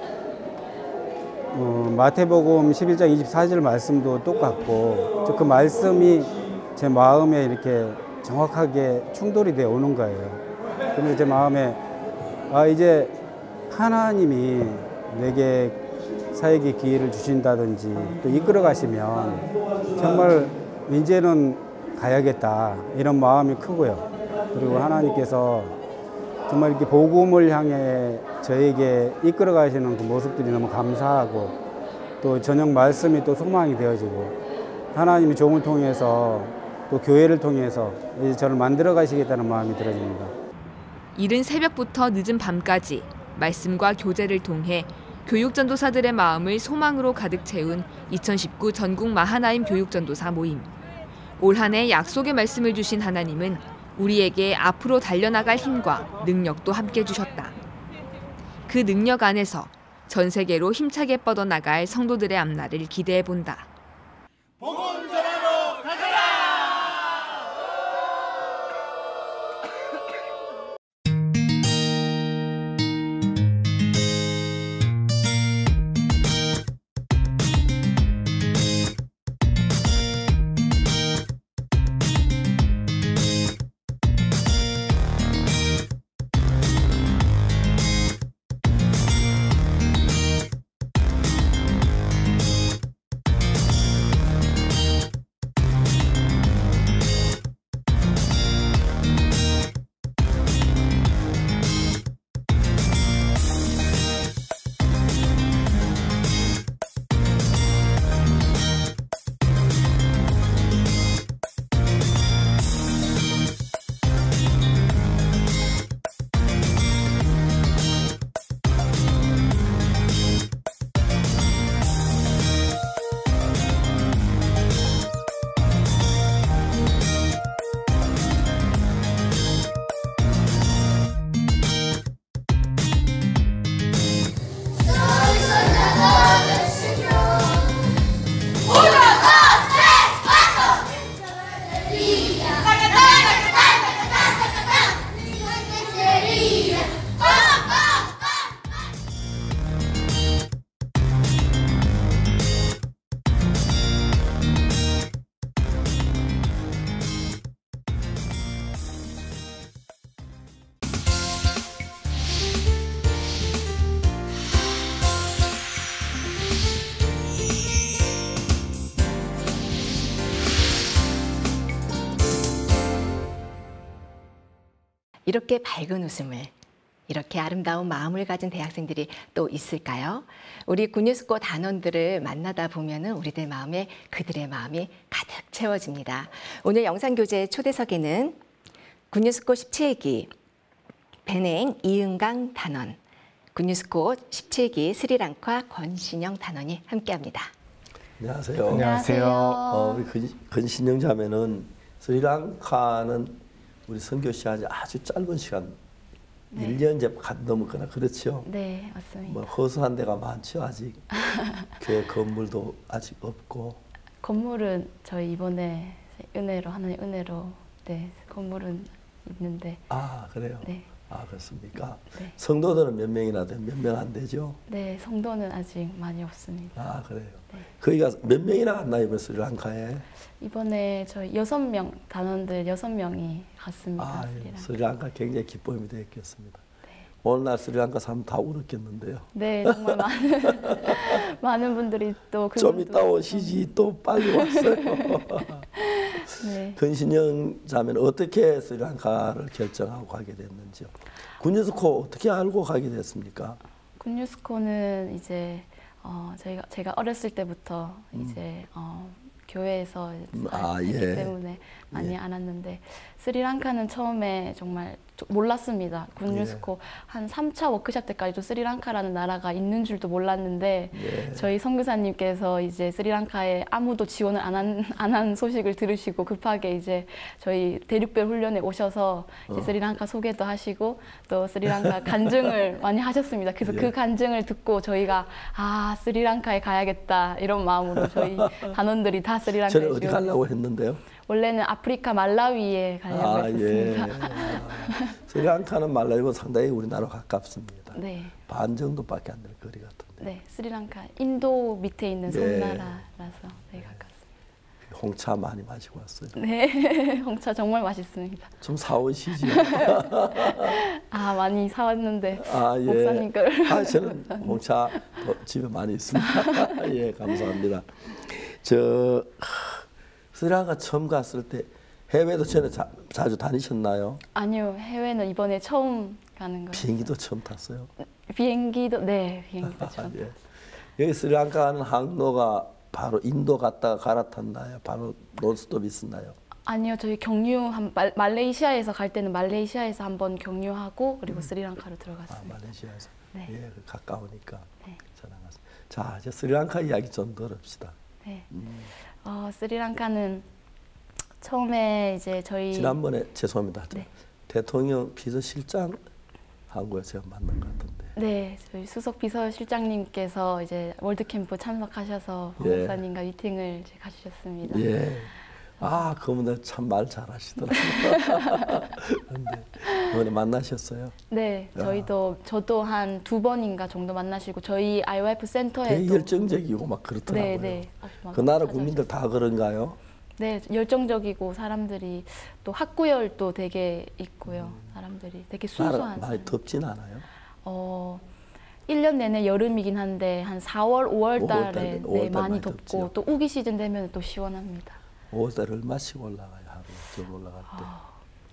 마태복음 11장 24절 말씀도 똑같고 그 말씀이 제 마음에 이렇게 정확하게 충돌이 되어 오는 거예요. 그러면서 제 마음에 아, 이제 하나님이 내게 사역의 기회를 주신다든지 또 이끌어 가시면 정말 이제는 가야겠다 이런 마음이 크고요. 그리고 하나님께서 정말 이렇게 복음을 향해 저에게 이끌어 가시는 그 모습들이 너무 감사하고 또 저녁 말씀이 또 소망이 되어지고 하나님이 종을 통해서 또 교회를 통해서 이제 저를 만들어 가시겠다는 마음이 들어집니다. 이른 새벽부터 늦은 밤까지 말씀과 교제를 통해 교육전도사들의 마음을 소망으로 가득 채운 2019 전국 마하나임 교육전도사 모임. 올 한 해 약속의 말씀을 주신 하나님은 우리에게 앞으로 달려나갈 힘과 능력도 함께 주셨다. 그 능력 안에서 전 세계로 힘차게 뻗어나갈 성도들의 앞날을 기대해 본다. 이렇게 밝은 웃음을, 이렇게 아름다운 마음을 가진 대학생들이 또 있을까요? 우리 군유스코 단원들을 만나다 보면은 우리들 마음에 그들의 마음이 가득 채워집니다. 오늘 영상교재 초대석에는 군유스코 17기 배냉 이은강 단원, 군유스코 17기 스리랑카 권신영 단원이 함께합니다. 안녕하세요. 안녕하세요. 우리 권신영 자매는 스리랑카는 우리 선교 시간이 아주 짧은 시간, 네. 1년 좀 넘었거나 그렇죠? 네, 맞습니다. 뭐 허술한 데가 많죠, 아직. 교회 건물도 아직 없고. 건물은 저희 이번에 은혜로, 하나님 은혜로, 네, 건물은 있는데. 아, 그래요? 네. 아, 그렇습니까? 네. 성도들은 몇 명이나 돼요? 몇 명 안 되죠? 네, 성도는 아직 많이 없습니다. 아, 그래요? 네. 거기가 몇 명이나 갔나요, 이번 스리랑카에? 이번에 저희 6명, 단원들 6명이 갔습니다. 아, 스리랑카. 스리랑카 굉장히 기쁨이 되었겠습니다. 오늘날 스리랑카 사람 다 울었겠는데요. 네, 정말 많은 분들이 또 좀 이따 오시지 또 빨리 왔어요. 네. 권신영 자매는 어떻게 스리랑카를 결정하고 가게 됐는지요? 군유스코 어떻게 알고 가게 됐습니까? 군유스코는 이제 제가 어렸을 때부터 이제 교회에서 살기 예. 때문에 많이 예. 알았는데 스리랑카는 처음에 정말 몰랐습니다. 군유스코 한 3차 워크숍 때까지도 스리랑카라는 나라가 있는 줄도 몰랐는데 예. 저희 선교사님께서 이제 스리랑카에 아무도 지원을 안 한 소식을 들으시고 급하게 이제 저희 대륙별 훈련에 오셔서 이제 스리랑카 소개도 하시고 또 스리랑카 간증을 많이 하셨습니다. 그래서 예. 그 간증을 듣고 저희가 스리랑카에 가야겠다 이런 마음으로 저희 단원들이 다 스리랑카에 저는 어디 가려고 했는데요? 원래는 아프리카 말라위에 가려고 했었습니다. 예. 스리랑카는 말라위보다 상당히 우리나라 가깝습니다. 네. 반 정도밖에 안 되는 거리 같은데. 네, 스리랑카 인도 밑에 있는 네. 섬나라라서 네, 가깝습니다. 홍차 많이 마시고 왔어요. 네, 홍차 정말 맛있습니다. 좀 사오시죠. 많이 사왔는데 아, 예. 목사님 걸. 저는 홍차 집에 많이 있습니다. 예, 감사합니다. 스리랑카 처음 갔을 때 해외도 전에 자주 다니셨나요? 아니요, 해외는 이번에 처음 가는 거예요. 비행기도 처음 탔어요? 비행기도 처음. 예. 여기 스리랑카는 항로가 바로 인도 갔다가 갈아탔나요? 바로 논스톱 있었나요? 아니요, 저희 말레이시아에서 갈 때는 말레이시아에서 한번 경유하고 그리고 스리랑카로 들어갔습니다. 말레이시아에서. 네. 예, 가까우니까. 네. 자, 이제 스리랑카 이야기 좀 들읍시다. 네. 스리랑카는 처음에 이제 저희 지난번에 죄송합니다. 네. 대통령 비서실장 한국에서 제가 만난 것 같은데. 네, 저희 수석 비서실장님께서 이제 월드 캠프 참석하셔서 예. 목사님과 미팅을 이제 가주셨습니다. 예. 그분들 참 말 잘하시더라고요. 근데 이번에 만나셨어요? 네, 저도 한 2번인가 정도 만나시고 저희 IYF 센터에 되게 열정적이고 막 그렇더라고요. 네. 그 나라 국민들 다 그런가요? 네, 열정적이고 사람들이 또 학구열도 되게 있고요. 사람들이 되게 순수한. 많이 덥진 않아요? 1년 내내 여름이긴 한데 한 4월, 5월 달에 많이 덥고 덥지요. 또 우기 시즌 되면 또 시원합니다. 5월 달에 얼마씩 올라가요? 하루 기온 올라갈 때?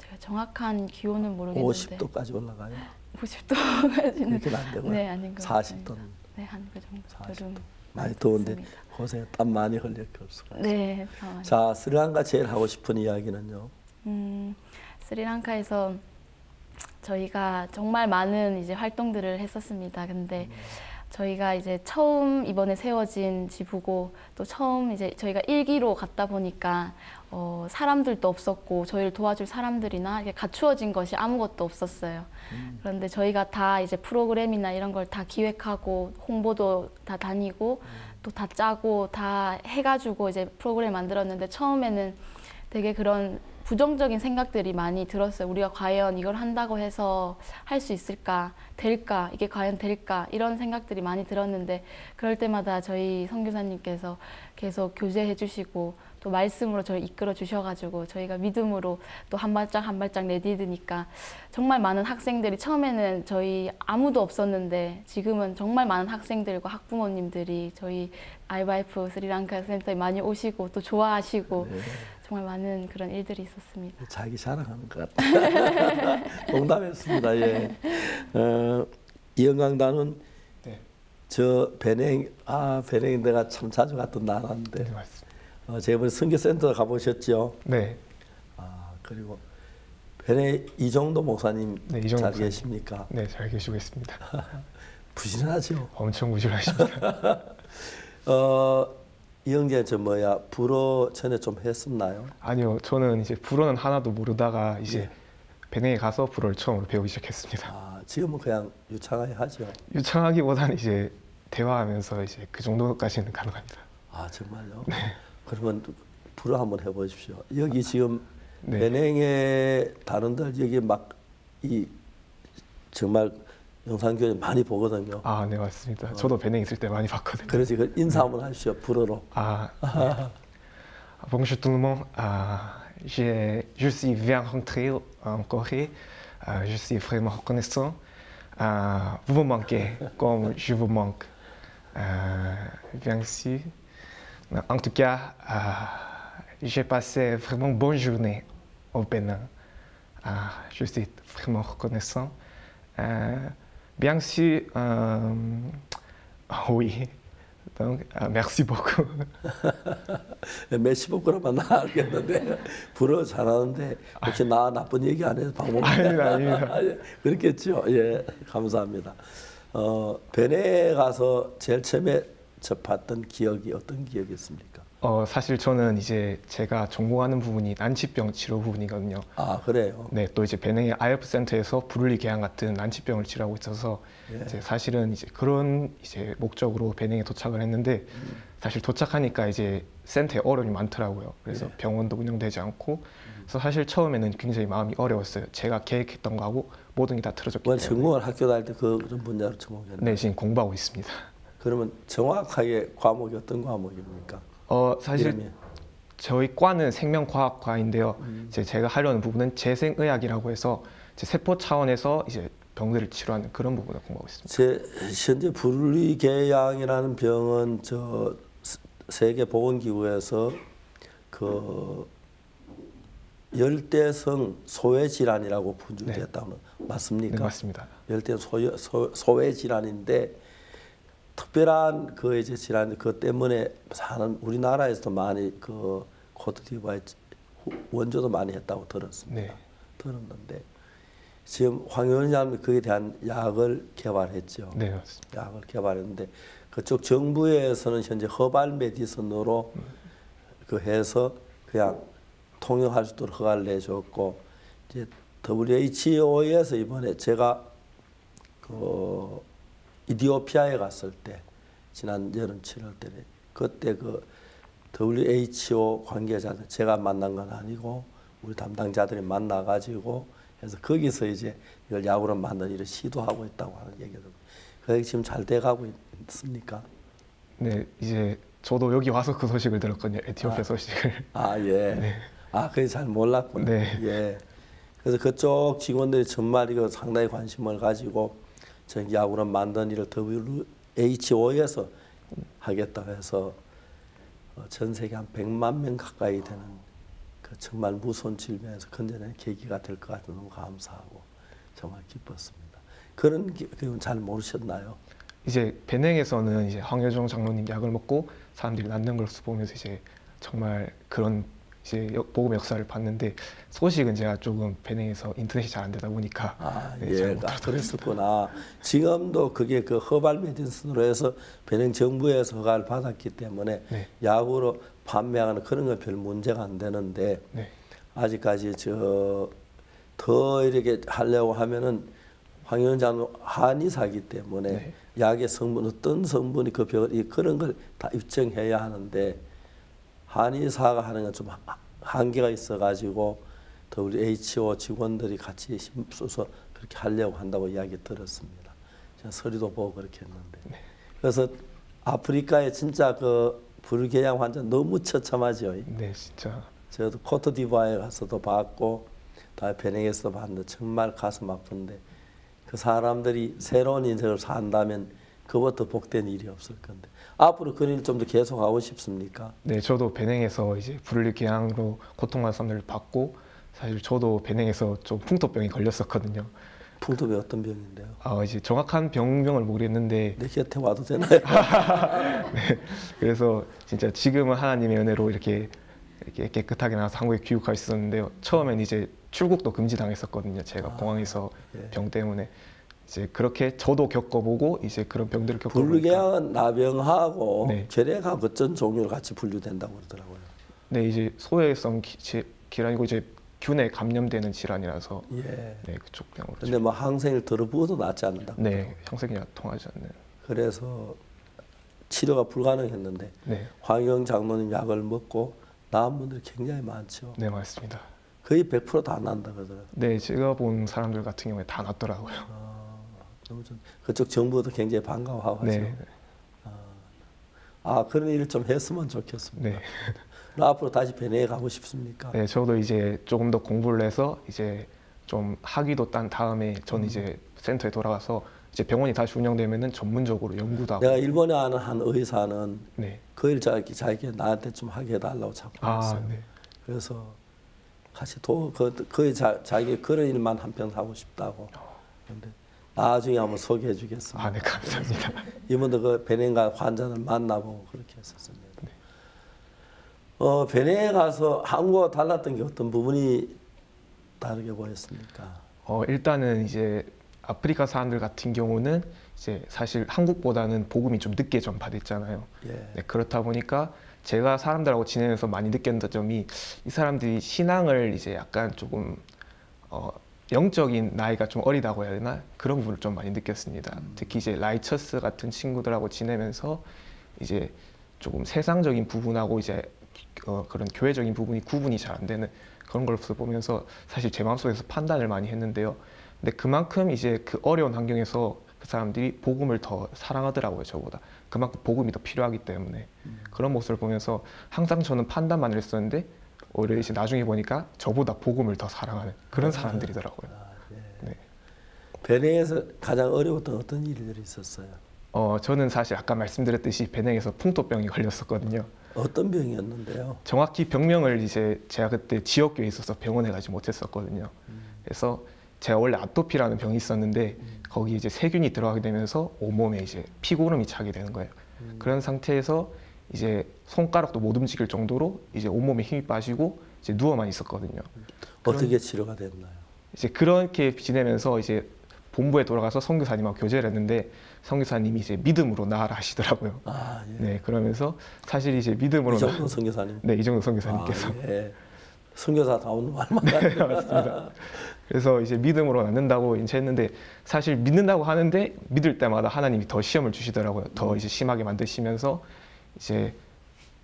제가 정확한 기온은 모르겠는데 50도까지 올라가요? 50도까지는 그렇게는 안 되고요. 네, 아닌 것 40도. 네, 한 그 정도. 40도. 많이 더운데 고생 땀 많이 흘릴 수가 있어요. 네. 자, 스리랑카 제일 하고 싶은 이야기는요? 스리랑카에서 저희가 정말 많은 이제 활동들을 했었습니다. 근데 저희가 이제 처음 이번에 세워진 지부고 또 처음 이제 저희가 1기로 갔다 보니까 사람들도 없었고 저희를 도와줄 사람들이나 이게 갖추어진 것이 아무것도 없었어요. 그런데 저희가 다 이제 프로그램이나 이런 걸 다 기획하고 홍보도 다 다니고 또 다 짜고 다 해가지고 이제 프로그램 만들었는데 처음에는 되게 그런 부정적인 생각들이 많이 들었어요. 우리가 과연 이걸 한다고 해서 할 수 있을까? 될까? 이게 과연 될까? 이런 생각들이 많이 들었는데 그럴 때마다 저희 선교사님께서 계속 교제해 주시고 또 말씀으로 저를 이끌어 주셔가지고 저희가 믿음으로 또 한 발짝 한 발짝 내디드니까 정말 많은 학생들이 처음에는 저희 아무도 없었는데 지금은 정말 많은 학생들과 학부모님들이 저희 IYF 스리랑카 센터에 많이 오시고 또 좋아하시고 정말 많은 그런 일들이 있습니다. 있었습니다. 자기 자랑하는 것 같다. 농담했습니다. 예. 이영강단은 네. 저 배냉 내가 참 자주 갔던 나라인데. 네, 맞습니다. 제가 이번에 선교센터 가보셨죠? 네. 그리고 배냉 이정도 목사님 네, 이정도 잘 목사님. 계십니까? 네, 잘 계시고 있습니다. 부지런하죠? 엄청 부지런하십니다. 이영재 불어 전에 좀 했었나요? 아니요, 저는 이제 불어는 하나도 모르다가 이제 배냉에 가서 불어를 처음으로 배우기 시작했습니다. 지금은 그냥 유창하게 하죠? 유창하기보다는 이제 대화하면서 이제 그 정도까지는 가능합니다. 정말요? 네. 그러면 불어 한번 해보십시오. 여기 지금 네. 배냉에 다른들 여기 정말 영상교회 많이 보거든요. 네, 맞습니다. 저도 배냉 있을 때 많이 봤거든요. 그래서 인사 한번 하십시오, 불어로. 네. Bonjour tout le monde. Je suis bien rentré en Corée. Je suis vraiment reconnaissant. Vous me manquez comme je vous manque. Bien sûr. En tout cas, j'ai passé vraiment une bonne journée au Bénin. Je suis vraiment reconnaissant. Bien sûr, oui. Donc, merci beaucoup. merci beaucoup,만 나 알겠는데 불어 잘하는데 혹시 나 나쁜 얘기 안 해서 방법 아닙니다. 그렇겠죠. 예, 감사합니다. 베네에 가서 제일 처음에 접했던 기억이 어떤 기억이 있습니까? 사실 저는 이제 제가 전공하는 부분이 난치병 치료 부분이거든요. 그래요? 네, 또 이제 베냉의 IF 센터에서 부르리 계양 같은 난치병을 치료하고 있어서 이제 사실은 이제 그런 이제 목적으로 베냉에 도착을 했는데 사실 도착하니까 이제 센터에 어려움이 많더라고요. 그래서 병원도 운영되지 않고 그래서 사실 처음에는 굉장히 마음이 어려웠어요. 제가 계획했던 거하고 모든 게 다 틀어졌기 때문에. 전공을 학교 다닐 때 그런 분야로 전공했나요? 네, 지금 공부하고 있습니다. 그러면 정확하게 과목이 어떤 과목입니까? 사실 이름이? 저희 과는 생명과학과인데요. 이제 제가 하려는 부분은 재생의학이라고 해서 이제 세포 차원에서 이제 병들을 치료하는 그런 부분을 공부하고 있습니다. 현재 부르리 계양이라는 병은 저 세계 보건기구에서 그 열대성 소외 질환이라고 분류됐다는 맞습니까? 네, 맞습니다. 열대 소외 질환인데 특별한 그 이제 질환 그 때문에 사는 우리나라에서도 많이 그 코트디부아르 원조도 많이 했다고 들었습니다. 네. 들었는데 지금 황 의원장이 그에 대한 약을 개발했죠. 네, 맞습니다. 약을 개발했는데 그쪽 정부에서는 현재 허발 메디슨으로 그 해서 그냥 통용할 수 있도록 허가를 내줬고 이제 WHO에서 이번에 제가 그 이디오피아에 갔을 때 지난 여름 7월 달에 그때 그 WHO 관계자들 제가 만난 건 아니고 우리 담당자들이 만나가지고 해서 거기서 이제 이걸 약으로 만든 일을 시도하고 있다고 하는 얘기를 그게 지금 잘 돼가고 있습니까? 네, 이제 저도 여기 와서 그 소식을 들었거든요. 에티오피아 소식을. 예. 네. 그게 잘 몰랐구나. 네. 예. 그래서 그쪽 직원들이 정말 이거 상당히 관심을 가지고 저 약으로 만든 일을 WHO에서 하겠다고 해서 전 세계 한 100만 명 가까이 되는 그 정말 무서운 질병에서 건져내는 계기가 될 것 같아서 너무 감사하고 정말 기뻤습니다. 그런 건 잘 모르셨나요? 이제 베냉에서는 이제 황여정 장로님 약을 먹고 사람들이 낫는 걸 보면서 이제 정말 그런 이제 복음의 역사를 봤는데 소식은 제가 조금 베냉에서 인터넷이 잘 안 되다 보니까 그랬었구나. 지금도 그게 그 허발 메디슨으로 해서 베냉 정부에서 허가를 받았기 때문에 약으로 판매하는 그런 건 별 문제가 안 되는데 아직까지 더 이렇게 하려고 하면은 황 위원장은 한의사이기 때문에 약의 성분 어떤 성분이 그 병을 그런 걸 다 입증해야 하는데. 한의사가 하는 건 좀 한계가 있어가지고 WHO 직원들이 같이 힘써서 그렇게 하려고 한다고 이야기 들었습니다. 제가 서류도 보고 그렇게 했는데. 그래서 아프리카에 진짜 그 불계양 환자 너무 처참하죠. 네, 진짜. 저도 코트디부아르에 가서도 봤고, 다음에 베냉에서도 봤는데 정말 가슴 아픈데 그 사람들이 새로운 인생을 산다면 그것도 복된 일이 없을 건데 앞으로 그런 일 좀 더 계속하고 싶습니까? 네, 저도 배냉에서 이제 분리개항으로 고통받는 사람들을 봤고 사실 저도 배냉에서 좀 풍토병이 걸렸었거든요. 풍토병 어떤 병인데요? 이제 정확한 병명을 모르겠는데 내 곁에 와도 되나요? 네, 그래서 진짜 지금은 하나님의 은혜로 이렇게 깨끗하게 나와서 한국에 귀국할 수 있었는데요. 처음엔 이제 출국도 금지당했었거든요. 제가 공항에서 병 때문에. 이제 그렇게 저도 겪어보고 이제 그런 병들을 겪어보니까 분리개항은 나병하고 네. 결핵하고 어쩐 종류로 같이 분류된다고 그러더라고요. 네, 이제 소외성 질환이고 이제 균에 감염되는 질환이라서 예. 네, 그쪽 병으로. 근데 뭐 항생을 들어부어도 낫지 않는다. 네, 항생이 통하지 않는. 그래서 치료가 불가능했는데 네. 황영 장로님 약을 먹고 나은 분들이 굉장히 많죠. 네, 맞습니다. 거의 100% 다 난다 그러더라고요. 네, 제가 본 사람들 같은 경우에 다 낫더라고요. 그쪽 정부도 굉장히 반가워하죠. 네. 그런 일을 좀 했으면 좋겠습니다. 네. 앞으로 다시 배내에 가고 싶습니까? 네, 저도 이제 조금 더 공부를 해서 이제 좀 학위도 딴 다음에 전 이제 센터에 돌아가서 이제 병원이 다시 운영되면은 전문적으로 연구도 하고. 내가 일본에 아는 한 의사는 네. 그 일 자기 나한테 좀 하게 해달라고 자꾸 했어요. 네. 그래서 같이 자기 그런 일만 한편 하고 싶다고. 그런데 나중에 한번 소개해 주겠습니다. 네, 감사합니다. 이분도 그 베네가 환자를 만나보고 그렇게 했었습니다. 베네에 가서 한국과 달랐던 게 어떤 부분이 다르게 보였습니까? 일단은 이제 아프리카 사람들 같은 경우는 이제 사실 한국보다는 복음이 좀 늦게 전파됐잖아요. 예. 네, 그렇다 보니까 제가 사람들하고 지내면서 많이 느꼈던 점이 이 사람들이 신앙을 이제 약간 조금 영적인 나이가 좀 어리다고 해야 되나? 그런 부분을 좀 많이 느꼈습니다. 특히 이제 라이처스 같은 친구들하고 지내면서 이제 조금 세상적인 부분하고 이제 그런 교회적인 부분이 구분이 잘 안 되는 그런 걸 보면서 사실 제 마음속에서 판단을 많이 했는데요. 근데 그만큼 이제 그 어려운 환경에서 그 사람들이 복음을 더 사랑하더라고요, 저보다. 그만큼 복음이 더 필요하기 때문에. 그런 모습을 보면서 항상 저는 판단만 했었는데 오히려 이제 나중에 보니까 저보다 복음을 더 사랑하는 그런 사람들이더라고요. 네. 베냉에서 가장 어려웠던 어떤 일들이 있었어요? 저는 사실 아까 말씀드렸듯이 베냉에서 풍토병이 걸렸었거든요. 어떤 병이었는데요? 정확히 병명을 이제 제가 그때 지역교회에 있어서 병원에 가지 못했었거든요. 그래서 제가 원래 아토피라는 병이 있었는데 거기 이제 세균이 들어가게 되면서 온몸에 이제 피고름이 차게 되는 거예요. 그런 상태에서 이제 손가락도 못 움직일 정도로 이제 온몸에 힘이 빠지고 이제 누워만 있었거든요. 어떻게 치료가 됐나요? 이제 그렇게 지내면서 이제 본부에 돌아가서 선교사님하고 교제를 했는데 선교사님이 이제 믿음으로 나아라 하시더라고요. 예. 네, 그러면서 사실 이제 믿음으로 이정도 선교사님. 네, 이정도 선교사님께서. 예. 선교사다운 말만. 네, 맞습니다. 그래서 이제 믿음으로 낳는다고 이제 했는데 사실 믿는다고 하는데 믿을 때마다 하나님이 더 시험을 주시더라고요. 더 이제 심하게 만드시면서 이제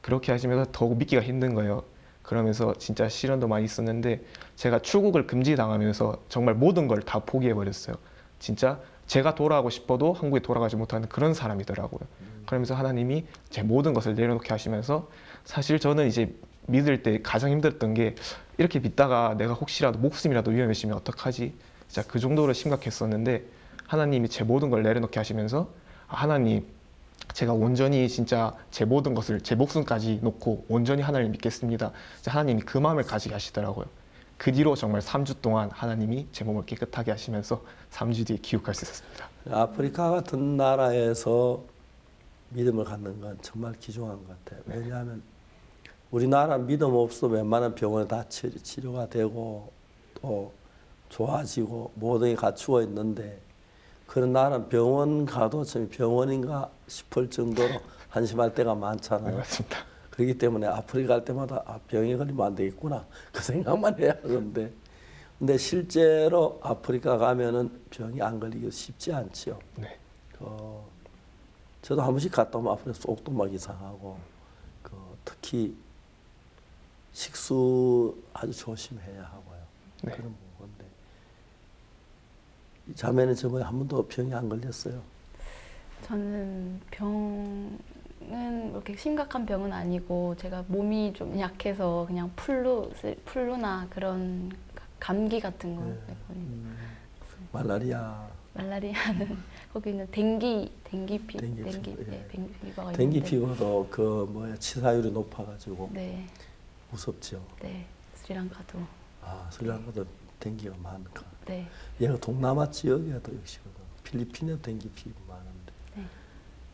그렇게 하시면서 더욱 믿기가 힘든 거예요. 그러면서 진짜 시련도 많이 있었는데 제가 출국을 금지당하면서 정말 모든 걸 다 포기해버렸어요. 진짜 제가 돌아가고 싶어도 한국에 돌아가지 못하는 그런 사람이더라고요. 그러면서 하나님이 제 모든 것을 내려놓게 하시면서 사실 저는 이제 믿을 때 가장 힘들었던 게 이렇게 믿다가 내가 혹시라도 목숨이라도 위험해지면 어떡하지? 진짜 그 정도로 심각했었는데 하나님이 제 모든 걸 내려놓게 하시면서 하나님 제가 온전히 진짜 제 모든 것을 제 목숨까지 놓고 온전히 하나님을 믿겠습니다. 하나님이 그 마음을 가지게 하시더라고요. 그 뒤로 정말 3주 동안 하나님이 제 몸을 깨끗하게 하시면서 3주 뒤에 귀국할 수 있었습니다. 아프리카 같은 나라에서 믿음을 갖는 건 정말 귀중한 것 같아요. 왜냐하면 우리나라 믿음 없어 웬만한 병원에 다 치료가 되고 또 좋아지고 모든 게 갖추어 있는데 그런 나라는 병원 가도 참 병원인가 싶을 정도로 한심할 때가 많잖아요. 네, 맞습니다. 그렇기 때문에 아프리카 갈 때마다 병에 걸리면 안 되겠구나 그 생각만 해야 하는데 근데 실제로 아프리카 가면은 병이 안 걸리기 쉽지 않죠. 네. 저도 한 번씩 갔다 오면 아프리카 속도 막 이상하고 특히 식수 아주 조심해야 하고요. 네. 그런 건데 자매는 저번에 한 번도 병이 안 걸렸어요? 저는 병은 그렇게 심각한 병은 아니고 제가 몸이 좀 약해서 그냥 플루나 그런 감기 같은 거. 말라리아. 말라리아는 거기 있는 댕기피버가 있는데. 댕기피버도 그 뭐야 치사율이 높아가지고 네. 무섭죠. 네, 스리랑카도. 아, 스리랑카도 댕기가 많을까. 네. 얘가 동남아 지역에도 역시거든. 필리핀에도 댕기피버 많은데. 네.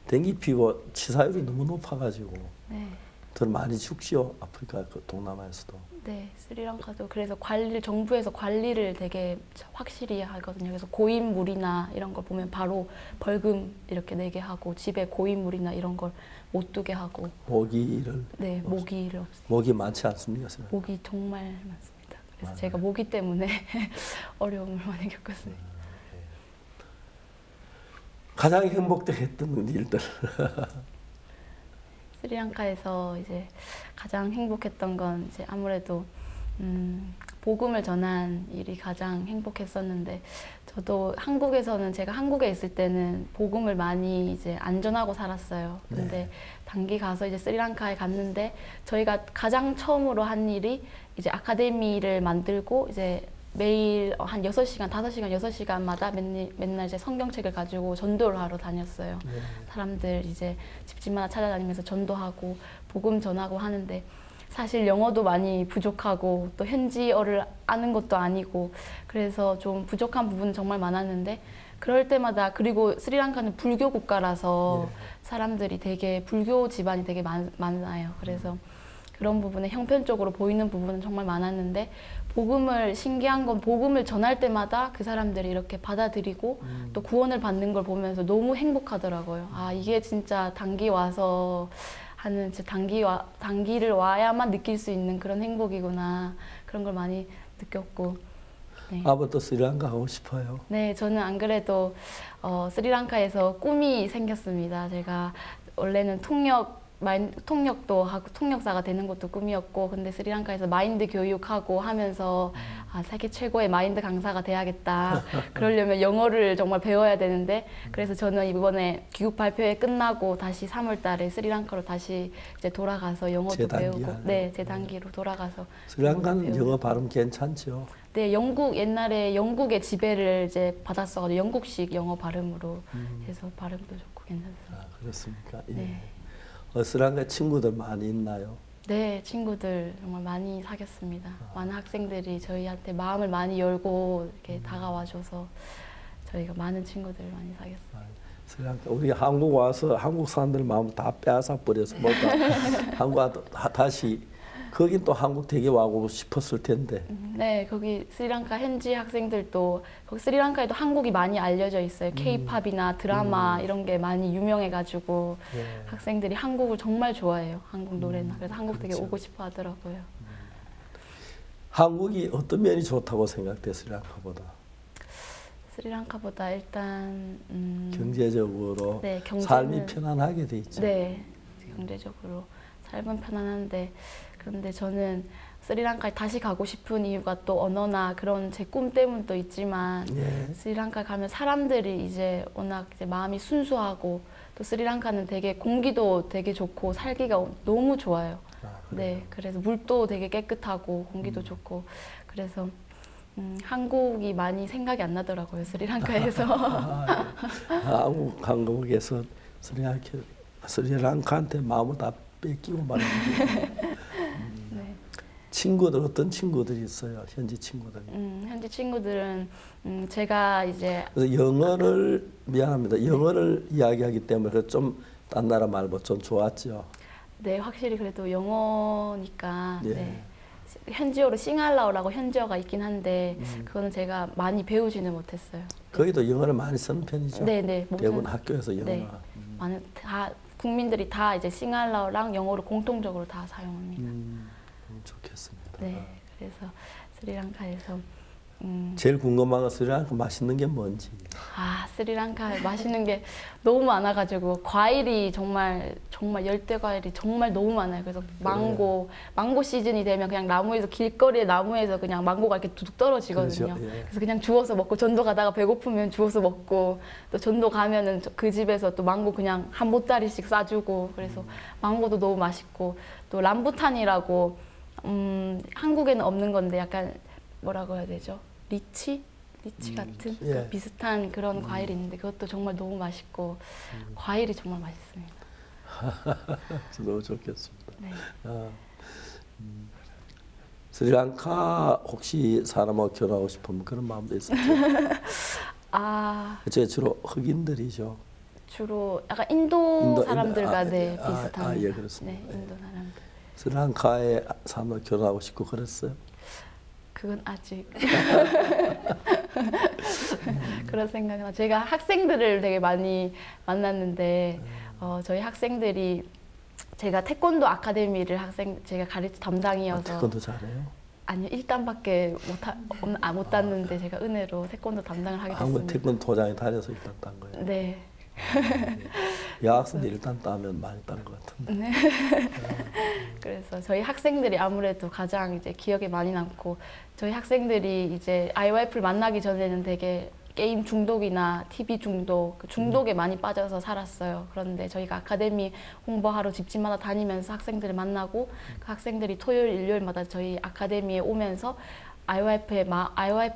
댕기피버 치사율이 너무 높아가지고. 네. 더 많이 죽지요. 아프리카 그 동남아에서도. 네, 스리랑카도 그래서 정부에서 관리를 되게 확실히 하거든요. 그래서 고인물이나 이런 걸 보면 바로 벌금 이렇게 내게 하고 집에 고인물이나 이런 걸 못 두게 하고. 모기를. 네, 모기를 없애요. 모기 많지 않습니까? 모기 정말 많습니다. 그래서 제가 모기 때문에 어려움을 많이 겪었어요. 가장 행복했던 일들. 스리랑카에서 이제 가장 행복했던 건 이제 아무래도 복음을 전한 일이 가장 행복했었는데, 저도 한국에서는 제가 한국에 있을 때는 복음을 많이 이제 안전하고 살았어요. 근데 네. 단기 가서 이제 스리랑카에 갔는데 저희가 가장 처음으로 한 일이 이제 아카데미를 만들고 이제 매일 한 6시간, 5시간, 6시간마다 맨날 이제 성경책을 가지고 전도를 하러 다녔어요. 네. 사람들 이제 집집마다 찾아다니면서 전도하고 복음 전하고 하는데, 사실 영어도 많이 부족하고 또 현지어를 아는 것도 아니고 그래서 좀 부족한 부분은 정말 많았는데, 그럴 때마다, 그리고 스리랑카는 불교 국가라서 사람들이 되게 불교 집안이 되게 많아요. 그래서 그런 부분에 형편적으로 보이는 부분은 정말 많았는데, 신기한 건 복음을 전할 때마다 그 사람들이 이렇게 받아들이고 또 구원을 받는 걸 보면서 너무 행복하더라고요. 아, 이게 진짜 단기 와서 하는, 단기를 와야만 느낄 수 있는 그런 행복이구나, 그런 걸 많이 느꼈고. 네. 아버도 스리랑카 가고 싶어요. 네, 저는 안 그래도 스리랑카에서 꿈이 생겼습니다. 제가 원래는 통역도 하고 통역사가 되는 것도 꿈이었고, 근데 스리랑카에서 마인드 교육하고 하면서 세계 최고의 마인드 강사가 돼야겠다. 그러려면 영어를 정말 배워야 되는데, 그래서 저는 이번에 귀국 발표회 끝나고 다시 3월 달에 스리랑카로 다시 이제 돌아가서 영어도 배우고, 네, 재단기로 돌아가서. 스리랑카는 영어 발음 괜찮죠? 네, 옛날에 영국의 지배를 이제 받았어가지고 영국식 영어 발음으로 해서 발음도 좋고 괜찮습니다. 아, 그렇습니까? 예. 네. 스리랑카 친구들 많이 있나요? 네, 친구들 정말 많이 사귀었습니다. 많은 학생들이 저희한테 마음을 많이 열고 이렇게 다가와줘서 저희가 많은 친구들 많이 사귀었어요. 스리랑카, 우리 한국 와서 한국 사람들 마음 다 빼앗아 버려서 뭔가 한국 와서 다시, 거긴 또 한국 되게 와고 싶었을 텐데. 네, 거기 스리랑카 현지 학생들도, 거기 스리랑카에도 한국이 많이 알려져 있어요. K-팝이나 드라마 이런 게 많이 유명해가지고 학생들이 한국을 정말 좋아해요. 한국 노래나. 그래서 한국 되게 오고 싶어 하더라고요. 한국이 어떤 면이 좋다고 생각돼, 스리랑카보다? 스리랑카보다 일단 경제적으로 네, 삶이 편안하게 돼 있죠. 네, 경제적으로 삶은 편안한데, 그런데 저는 스리랑카에 다시 가고 싶은 이유가 또 언어나 그런 제 꿈 때문도 있지만, 스리랑카 가면 사람들이 이제 워낙 이제 마음이 순수하고, 또 스리랑카는 되게 공기도 되게 좋고 살기가 너무 좋아요. 네, 그래서 물도 되게 깨끗하고 공기도 좋고, 그래서 한국이 많이 생각이 안 나더라고요, 스리랑카에서. 한국에서 스리랑카한테 마음을 다 뺏기고 말았는데. 친구들, 어떤 친구들이 있어요? 현지 친구들. 현지 친구들은 제가 이제 그래서 영어를, 미안합니다, 영어를 이야기하기 때문에 좀 딴 나라 말고 좀 좋았죠. 네, 확실히 그래도 영어니까. 네. 현지어로 싱할라오라고 현지어가 있긴 한데 그거는 제가 많이 배우지는 못했어요. 거기도 영어를 많이 쓰는 편이죠. 네. 대부분 학교에서 영어. 네. 많은 국민들이 다 이제 싱할라오랑 영어를 공통적으로 다 사용합니다. 좋겠습니다. 네, 그래서 스리랑카에서 제일 궁금한 건 스리랑카 맛있는 게 뭔지. 스리랑카 맛있는 게 너무 많아가지고 과일이 정말 열대 과일이 정말 너무 많아요. 그래서 망고 시즌이 되면 그냥 나무에서, 길거리에 나무에서 그냥 망고가 이렇게 뚝뚝 떨어지거든요. 그렇죠. 예. 그래서 그냥 주워서 먹고, 전도 가다가 배고프면 주워서 먹고, 또 전도 가면은 그 집에서 또 망고 그냥 한 보따리씩 싸주고, 그래서 망고도 너무 맛있고, 또 람부탄이라고 한국에는 없는 건데 약간 뭐라고 해야 되죠? 리치 같은 예. 그 비슷한 그런 과일이 있는데 그것도 정말 너무 맛있고 과일이 정말 맛있습니다. 너무 좋겠습니다. 네. 스리랑카 혹시 사람하고 결혼하고 싶으면 그런 마음도 있었죠? 제 주로 흑인들이죠. 주로 약간 인도 사람들과 네, 비슷한. 예, 그렇습니다. 네, 인도 사람들. 스리랑카의 사람과 결혼하고 싶고 그랬어요? 그건 아직 그런 생각은 제가 학생들을 되게 많이 만났는데 저희 학생들이 제가 태권도 아카데미를 제가 가르치 담당이어서 태권도 잘해요? 아니요, 1단밖에 못 땄는데 제가 은혜로 태권도 담당을 하게 됐습니다. 한국 태권도 도장에 다녀서 일단 딴 거예요? 네. 여학생들 일단 따면 많이 딴 것 같은데. 네. 그래서 저희 학생들이 아무래도 가장 이제 기억에 많이 남고 저희 학생들이 이제 IYF를 만나기 전에는 되게 게임 중독이나 TV 중독, 그 중독에 많이 빠져서 살았어요. 그런데 저희가 아카데미 홍보하러 집집마다 다니면서 학생들을 만나고 그 학생들이 토요일, 일요일마다 저희 아카데미에 오면서 IYF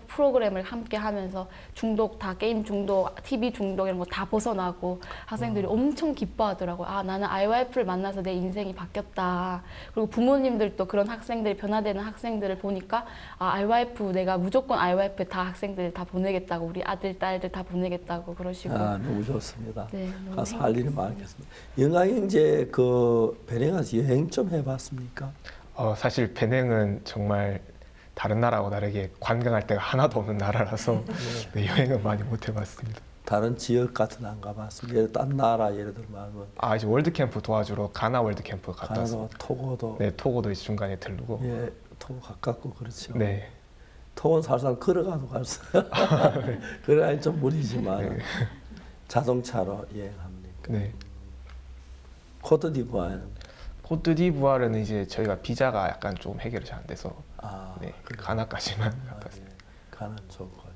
프로그램을 함께 하면서 중독, 다 게임 중독, TV 중독 이런 거 다 벗어나고 학생들이 엄청 기뻐하더라고요. 아, 나는 IYF를 만나서 내 인생이 바뀌었다. 그리고 부모님들도 그런 학생들이 변화되는 학생들을 보니까 아, IYF 내가 무조건 IYF에 다 학생들 다 보내겠다고 우리 아들, 딸들 다 보내겠다고 그러시고. 아, 너무 좋습니다. 네, 너무 가서 할 일이 많겠습니다. 영광영재 그 베냉에서 여행 좀 해봤습니까? 사실 베냉은 정말 다른 나라하고 다르게 관광할 데가 하나도 없는 나라라서 네, 여행은 많이 못 해봤습니다. 다른 지역 같은 안 가봤습니다. 예를 딴 나라 예를 들면 이제 월드 캠프 도와주러 가나 월드 캠프 갔다 왔어요. 토고도. 네, 토고도 중간에 들르고. 예, 토고 가깝고 그렇죠. 네. 토고는 살살 걸어가도 갈 수. 네. 그래야 좀 무리지만 네. 자동차로 여행합니까? 네. 코트디부아르는? 코트디부아르는 이제 저희가 비자가 약간 좀 해결이 잘 안 돼서 네, 가나까지만 갔다 왔어요. 예. 가나 좋은 거예요.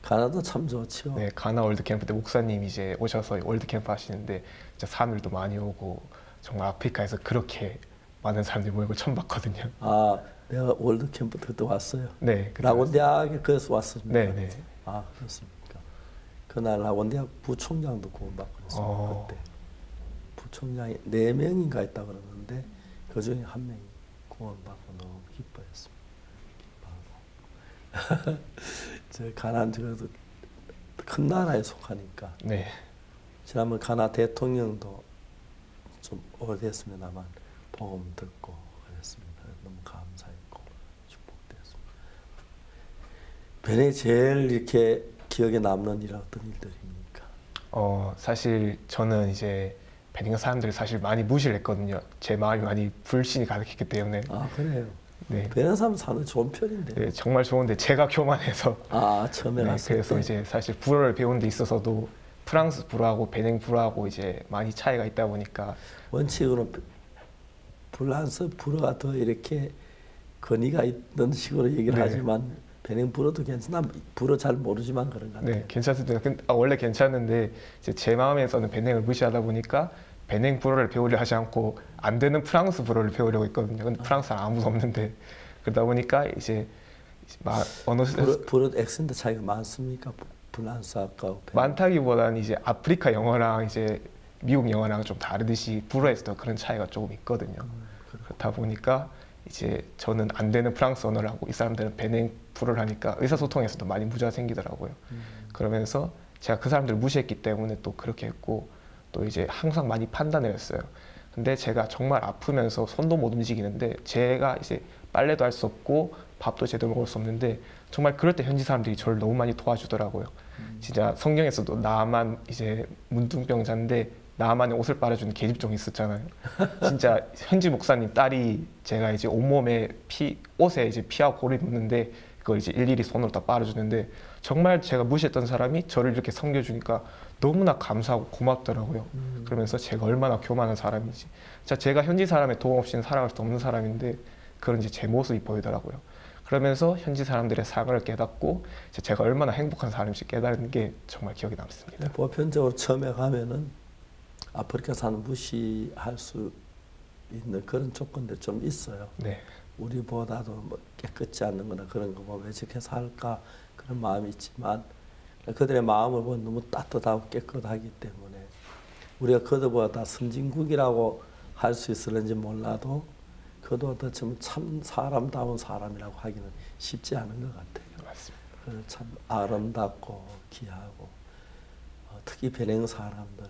가나도 참 좋죠. 네, 가나 월드 캠프 때 목사님이 이제 오셔서 월드 캠프 하시는데 진짜 사람들도 많이 오고 정말 아프리카에서 그렇게 많은 사람들이 모이고 처음 봤거든요. 아, 내가 월드 캠프 그때 왔어요. 네, 라곤대학에 그래서 왔습니다. 네, 네. 아, 그렇습니까? 그날 라곤대학 부총장도 구원받고 그랬어요. 그때 부총장이 4명인가 있다 그러는데 그 중에 1명이 구원받고 너무 기뻐했습니다. 저 가나는 그래도 큰 나라에 속하니까. 네. 지난번 가나 대통령도 좀 오래됐습니다만 복음 듣고 그랬습니다. 너무 감사했고 축복되었습니다. 베네 제일 이렇게 기억에 남는 일 어떤 일들입니까? 사실 저는 이제 베닝 사람들이 사실 많이 무시를 했거든요. 제 마음이 많이 불신이 가득했기 때문에. 아, 그래요? 네. 베닝 사람 사는 좋은 편인데. 네, 정말 좋은데 제가 교만해서. 처음에 갔을 그래서 때. 이제 사실 불어를 배우는 데 있어서도 프랑스 불어하고 베닝 불어하고 이제 많이 차이가 있다 보니까 원칙으로 프랑스 불어가 더 이렇게 권위가 있는 식으로 얘기를 하지만 베닝 불어도 괜찮아. 불어 잘 모르지만 그런 것 같아요. 네, 괜찮습니다. 원래 괜찮은데 이제 제 마음에서는 베냉을 무시하다 보니까 베냉 불어를 배우려 하지 않고 안 되는 프랑스 불어를 배우려고 했거든요. 근데 프랑스는 아무도 없는데 그러다 보니까 이제 언어 불어 액센트 차이가 많습니까? 프랑스하고 많다기보다는 이제 아프리카 영어랑 이제 미국 영어랑 좀 다르듯이 불어에서도 그런 차이가 조금 있거든요. 그렇다 보니까 이제 저는 안 되는 프랑스 언어를 하고 이 사람들은 베냉 불어를 하니까 의사소통에서도 많이 문제가 생기더라고요. 그러면서 제가 그 사람들을 무시했기 때문에 또 그렇게 했고 또 이제 항상 많이 판단을 했어요. 근데 제가 정말 아프면서 손도 못 움직이는데 제가 이제 빨래도 할 수 없고 밥도 제대로 먹을 수 없는데 정말 그럴 때 현지 사람들이 저를 너무 많이 도와주더라고요. 진짜 성경에서도 나만 이제 문둥병자인데 나만의 옷을 빨아주는 계집종이 있었잖아요. 진짜 현지 목사님 딸이 제가 이제 온몸에 옷에 이제 피하고 골이 묻는데 그걸 이제 일일이 손으로 다 빨아주는데 정말 제가 무시했던 사람이 저를 이렇게 섬겨주니까 너무나 감사하고 고맙더라고요. 그러면서 제가 얼마나 교만한 사람인지. 진짜 제가 현지 사람의 도움 없이는 살아갈 수 없는 사람인데 그런 이제 제 모습이 보이더라고요. 그러면서 현지 사람들의 사랑을 깨닫고 제가 얼마나 행복한 사람인지 깨달은 게 정말 기억에 남습니다. 보편적으로 처음에 가면은 아프리카 사람 무시할 수 있는 그런 조건들 좀 있어요. 네. 우리보다도 뭐 깨끗지 않는 거나 그런 거 보면 왜 저렇게 살까 그런 마음이 있지만 그들의 마음을 보면 너무 따뜻하고 깨끗하기 때문에 우리가 그들보다 선진국이라고 할 수 있을는지 몰라도 그들보다 참 사람다운 사람이라고 하기는 쉽지 않은 것 같아요. 맞습니다. 참 아름답고 귀하고 특히 변행 사람들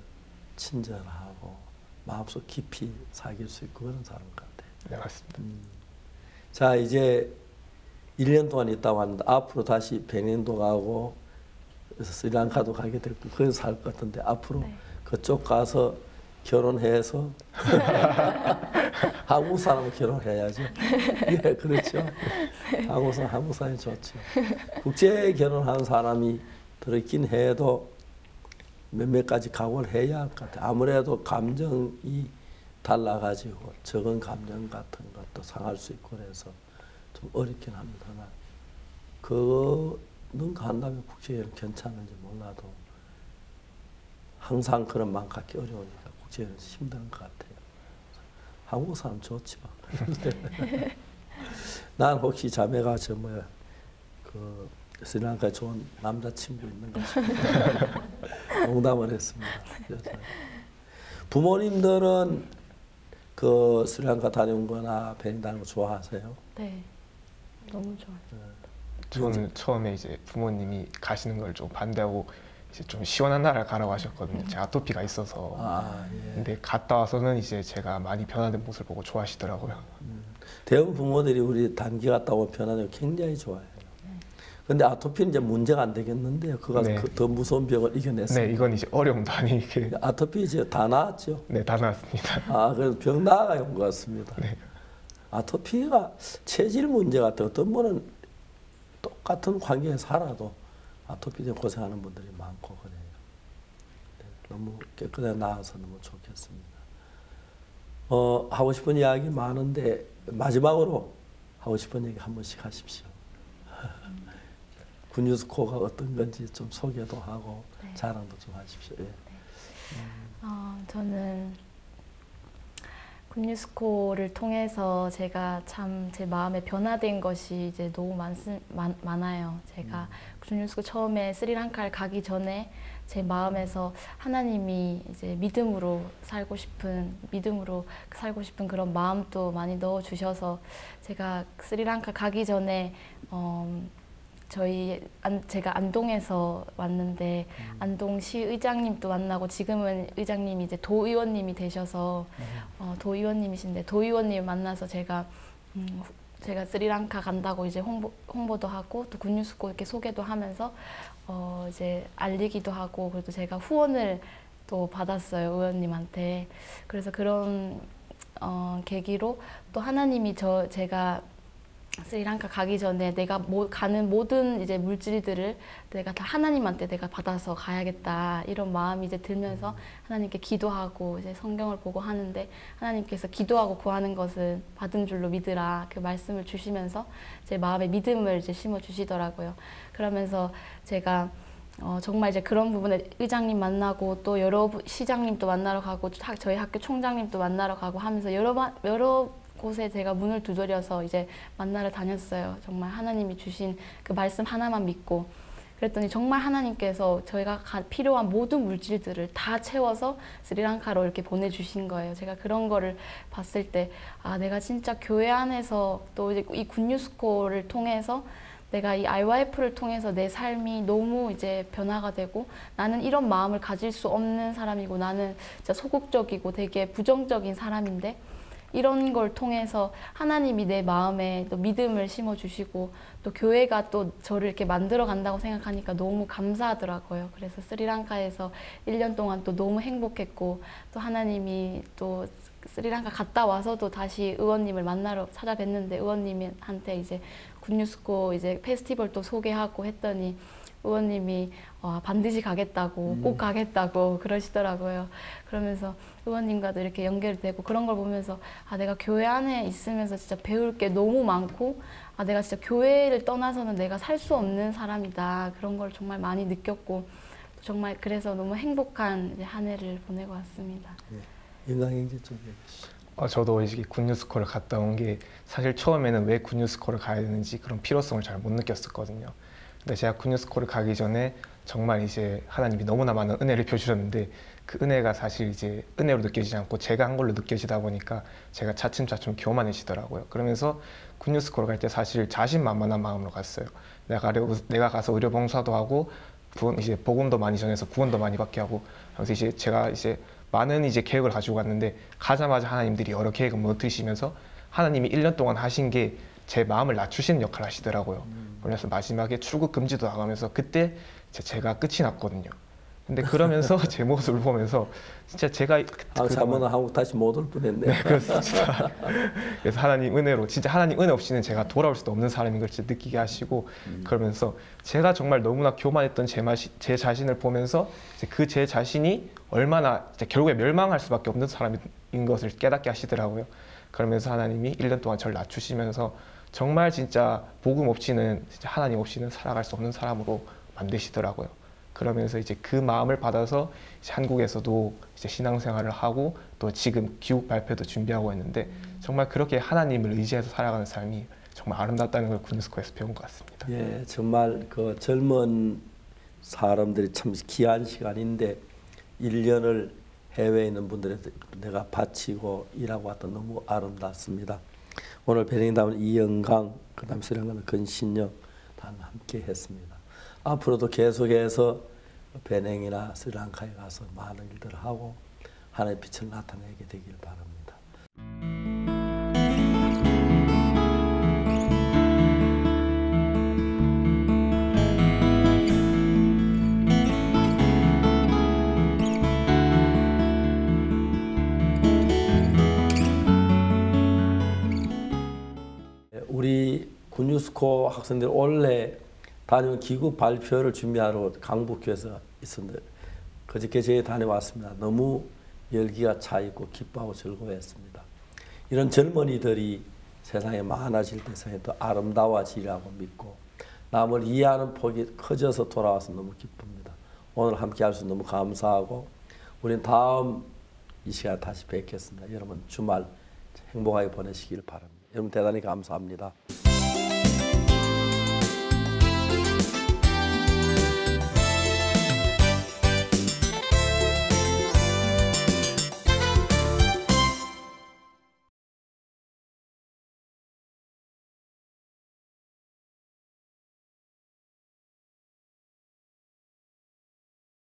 친절하고 마음속 깊이 사귈 수 있고 그런 사람 같아요. 네, 맞습니다. 자, 이제 1년 동안 있다고 하는데 앞으로 다시 베닌도 가고 스리랑카도 가게 될 거고 거기서 살 것 같은데 앞으로 네. 그쪽 가서 결혼해서 한국 사람은 결혼해야죠. 예, 그렇죠. 한국 사람이 좋죠. 국제 결혼하는 사람이 들었긴 해도 몇몇 가지 각오를 해야 할 것 같아요. 아무래도 감정이 달라가지고 적은 감정 같은 것도 상할 수 있고 그래서 좀 어렵긴 합니다. 그거는 간다면 국제결혼 괜찮은지 몰라도 항상 그런 마음 갖기 어려우니까 국제결혼 힘든 것 같아요. 한국 사람 좋지 뭐. 난 혹시 자매가 그 스리랑카에 좋은 남자친구 있는가 싶어요. 농담을 했습니다. 부모님들은 그 스리랑카 다녀온 거나 베닌 다니는 거 좋아하세요? 네, 너무 좋아요. 저는 처음에 이제 부모님이 가시는 걸 좀 반대하고 이제 좀 시원한 나라를 가라고 하셨거든요. 제가 아토피가 있어서. 예. 근데 갔다 와서는 이제 제가 많이 변화된 모습을 보고 좋아하시더라고요. 대부분 부모들이 우리 단기 갔다 오면 변화되고 굉장히 좋아해요. 근데 아토피는 이제 문제가 안 되겠는데요. 그거 네. 더 무서운 병을 이겨냈어요. 네, 이건 이제 어려움도 아니게. 아토피 이제 다 나았죠? 네, 다 나았습니다. 그래서 병 나아가 온 것 같습니다. 네. 아토피가 체질 문제 같아요. 어떤 분은 똑같은 환경에 살아도 아토피 때문에 고생하는 분들이 많고 그래요. 네, 너무 깨끗하게 나아서 너무 좋겠습니다. 하고 싶은 이야기 많은데 마지막으로 하고 싶은 얘기 한 번씩 하십시오. 군유스코가 어떤 건지 좀 소개도 하고 네. 자랑도 좀 하십시오. 예. 저는 군유스코를 통해서 제가 참 제 마음에 변화된 것이 이제 너무 많아요. 제가 군유스코 처음에 스리랑카를 가기 전에 제 마음에서 하나님이 이제 믿음으로 살고 싶은 그런 마음도 많이 넣어 주셔서 제가 스리랑카 가기 전에 제가 안동에서 왔는데 안동시 의장님도 만나고 지금은 의장님이 이제 도의원님이 되셔서 도의원님이신데 도의원님 만나서 제가 스리랑카 간다고 이제 홍보도 하고 또 군유스코 이렇게 소개도 하면서 이제 알리기도 하고 그래도 제가 후원을 또 받았어요 의원님한테. 그래서 그런 계기로 또 하나님이 제가 스리랑카 가기 전에 내가 가는 모든 이제 물질들을 내가 다 하나님한테 내가 받아서 가야겠다 이런 마음이 이제 들면서 하나님께 기도하고 이제 성경을 보고 하는데 하나님께서 기도하고 구하는 것은 받은 줄로 믿으라 그 말씀을 주시면서 제 마음에 믿음을 이제 심어 주시더라고요. 그러면서 제가 정말 이제 그런 부분에 의장님 만나고 또 여러 시장님도 만나러 가고 저희 학교 총장님도 만나러 가고 하면서 여러 곳에 제가 문을 두드려서 이제 만나러 다녔어요. 정말 하나님이 주신 그 말씀 하나만 믿고 그랬더니 정말 하나님께서 저희가 필요한 모든 물질들을 다 채워서 스리랑카로 이렇게 보내주신 거예요. 제가 그런 거를 봤을 때 내가 진짜 교회 안에서 또 이제 이 군유스코를 통해서 내가 이 IYF를 통해서 내 삶이 너무 이제 변화가 되고 나는 이런 마음을 가질 수 없는 사람이고 나는 진짜 소극적이고 되게 부정적인 사람인데 이런 걸 통해서 하나님이 내 마음에 또 믿음을 심어주시고 또 교회가 또 저를 이렇게 만들어 간다고 생각하니까 너무 감사하더라고요. 그래서 스리랑카에서 1년 동안 또 너무 행복했고 또 하나님이 또 스리랑카 갔다 와서도 다시 의원님을 만나러 찾아뵀는데 의원님한테 이제 군유스코 이제 페스티벌 또 소개하고 했더니 의원님이 반드시 가겠다고 꼭 가겠다고 그러시더라고요. 그러면서 의원님과도 이렇게 연결되고 그런 걸 보면서 내가 교회 안에 있으면서 진짜 배울 게 너무 많고 내가 진짜 교회를 떠나서는 내가 살 수 없는 사람이다. 그런 걸 정말 많이 느꼈고 정말 그래서 너무 행복한 한 해를 보내고 왔습니다. 인강행제 쪽에 저도 이제 군뉴스코를 갔다 온 게 사실 처음에는 왜 군뉴스코를 가야 되는지 그런 필요성을 잘 못 느꼈었거든요. 근데 제가 군뉴스코를 가기 전에 정말 이제 하나님이 너무나 많은 은혜를 펴주셨는데 그 은혜가 사실 이제 은혜로 느껴지지 않고 제가 한 걸로 느껴지다 보니까 제가 차츰차츰 교만해지더라고요. 그러면서 군뉴스코를 갈 때 사실 자신만만한 마음으로 갔어요. 내가 가서 의료봉사도 하고 이제 복음도 많이 전해서 구원도 많이 받게 하고 그래서 이제 제가 이제 많은 이제 계획을 가지고 갔는데 가자마자 하나님들이 여러 계획을 못 드시면서 하나님이 1년 동안 하신 게 제 마음을 낮추시는 역할을 하시더라고요. 그래서 마지막에 출국 금지도 나가면서 그때 제가 끝이 났거든요. 근데 그러면서 제 모습을 보면서 진짜 제가 잘못은 한국 다시 못 올 뻔했네. 네, 그렇습니다. 그래서 하나님 은혜로 진짜 하나님 은혜 없이는 제가 돌아올 수도 없는 사람인 걸 진짜 느끼게 하시고 그러면서 제가 정말 너무나 교만했던 제 자신을 보면서 그 제 자신이 얼마나 결국에 멸망할 수밖에 없는 사람인 것을 깨닫게 하시더라고요. 그러면서 하나님이 1년 동안 저를 낮추시면서 정말 진짜 복음 없이는 진짜 하나님 없이는 살아갈 수 없는 사람으로 만드시더라고요. 그러면서 이제 그 마음을 받아서 이제 한국에서도 이제 신앙생활을 하고 또 지금 귀국 발표도 준비하고 있는데 정말 그렇게 하나님을 의지해서 살아가는 삶이 정말 아름답다는 걸 군뉴스코에서 배운 것 같습니다. 예, 정말 그 젊은 사람들이 참 귀한 시간인데 1년을 해외에 있는 분들한테 내가 바치고 일하고 왔던 너무 아름답습니다. 오늘 배령담은 이영강, 그 다음 수련가는 건신영 다 함께 했습니다. 앞으로도 계속해서 베냉이나 스리랑카에 가서 많은 일들을 하고 하나님의 빛을 나타내게 되길 바랍니다. 우리 군뉴스코 학생들 원래 다녀온 귀국 발표를 준비하러 강북교에서 있었는데 그저께 저희 다녀왔습니다. 너무 열기가 차 있고 기뻐하고 즐거워했습니다. 이런 젊은이들이 세상에 많아질 때 세상이 더 아름다워지리라고 믿고 남을 이해하는 폭이 커져서 돌아와서 너무 기쁩니다. 오늘 함께 할 수 너무 감사하고 우린 다음 이 시간에 다시 뵙겠습니다. 여러분 주말 행복하게 보내시길 바랍니다. 여러분 대단히 감사합니다.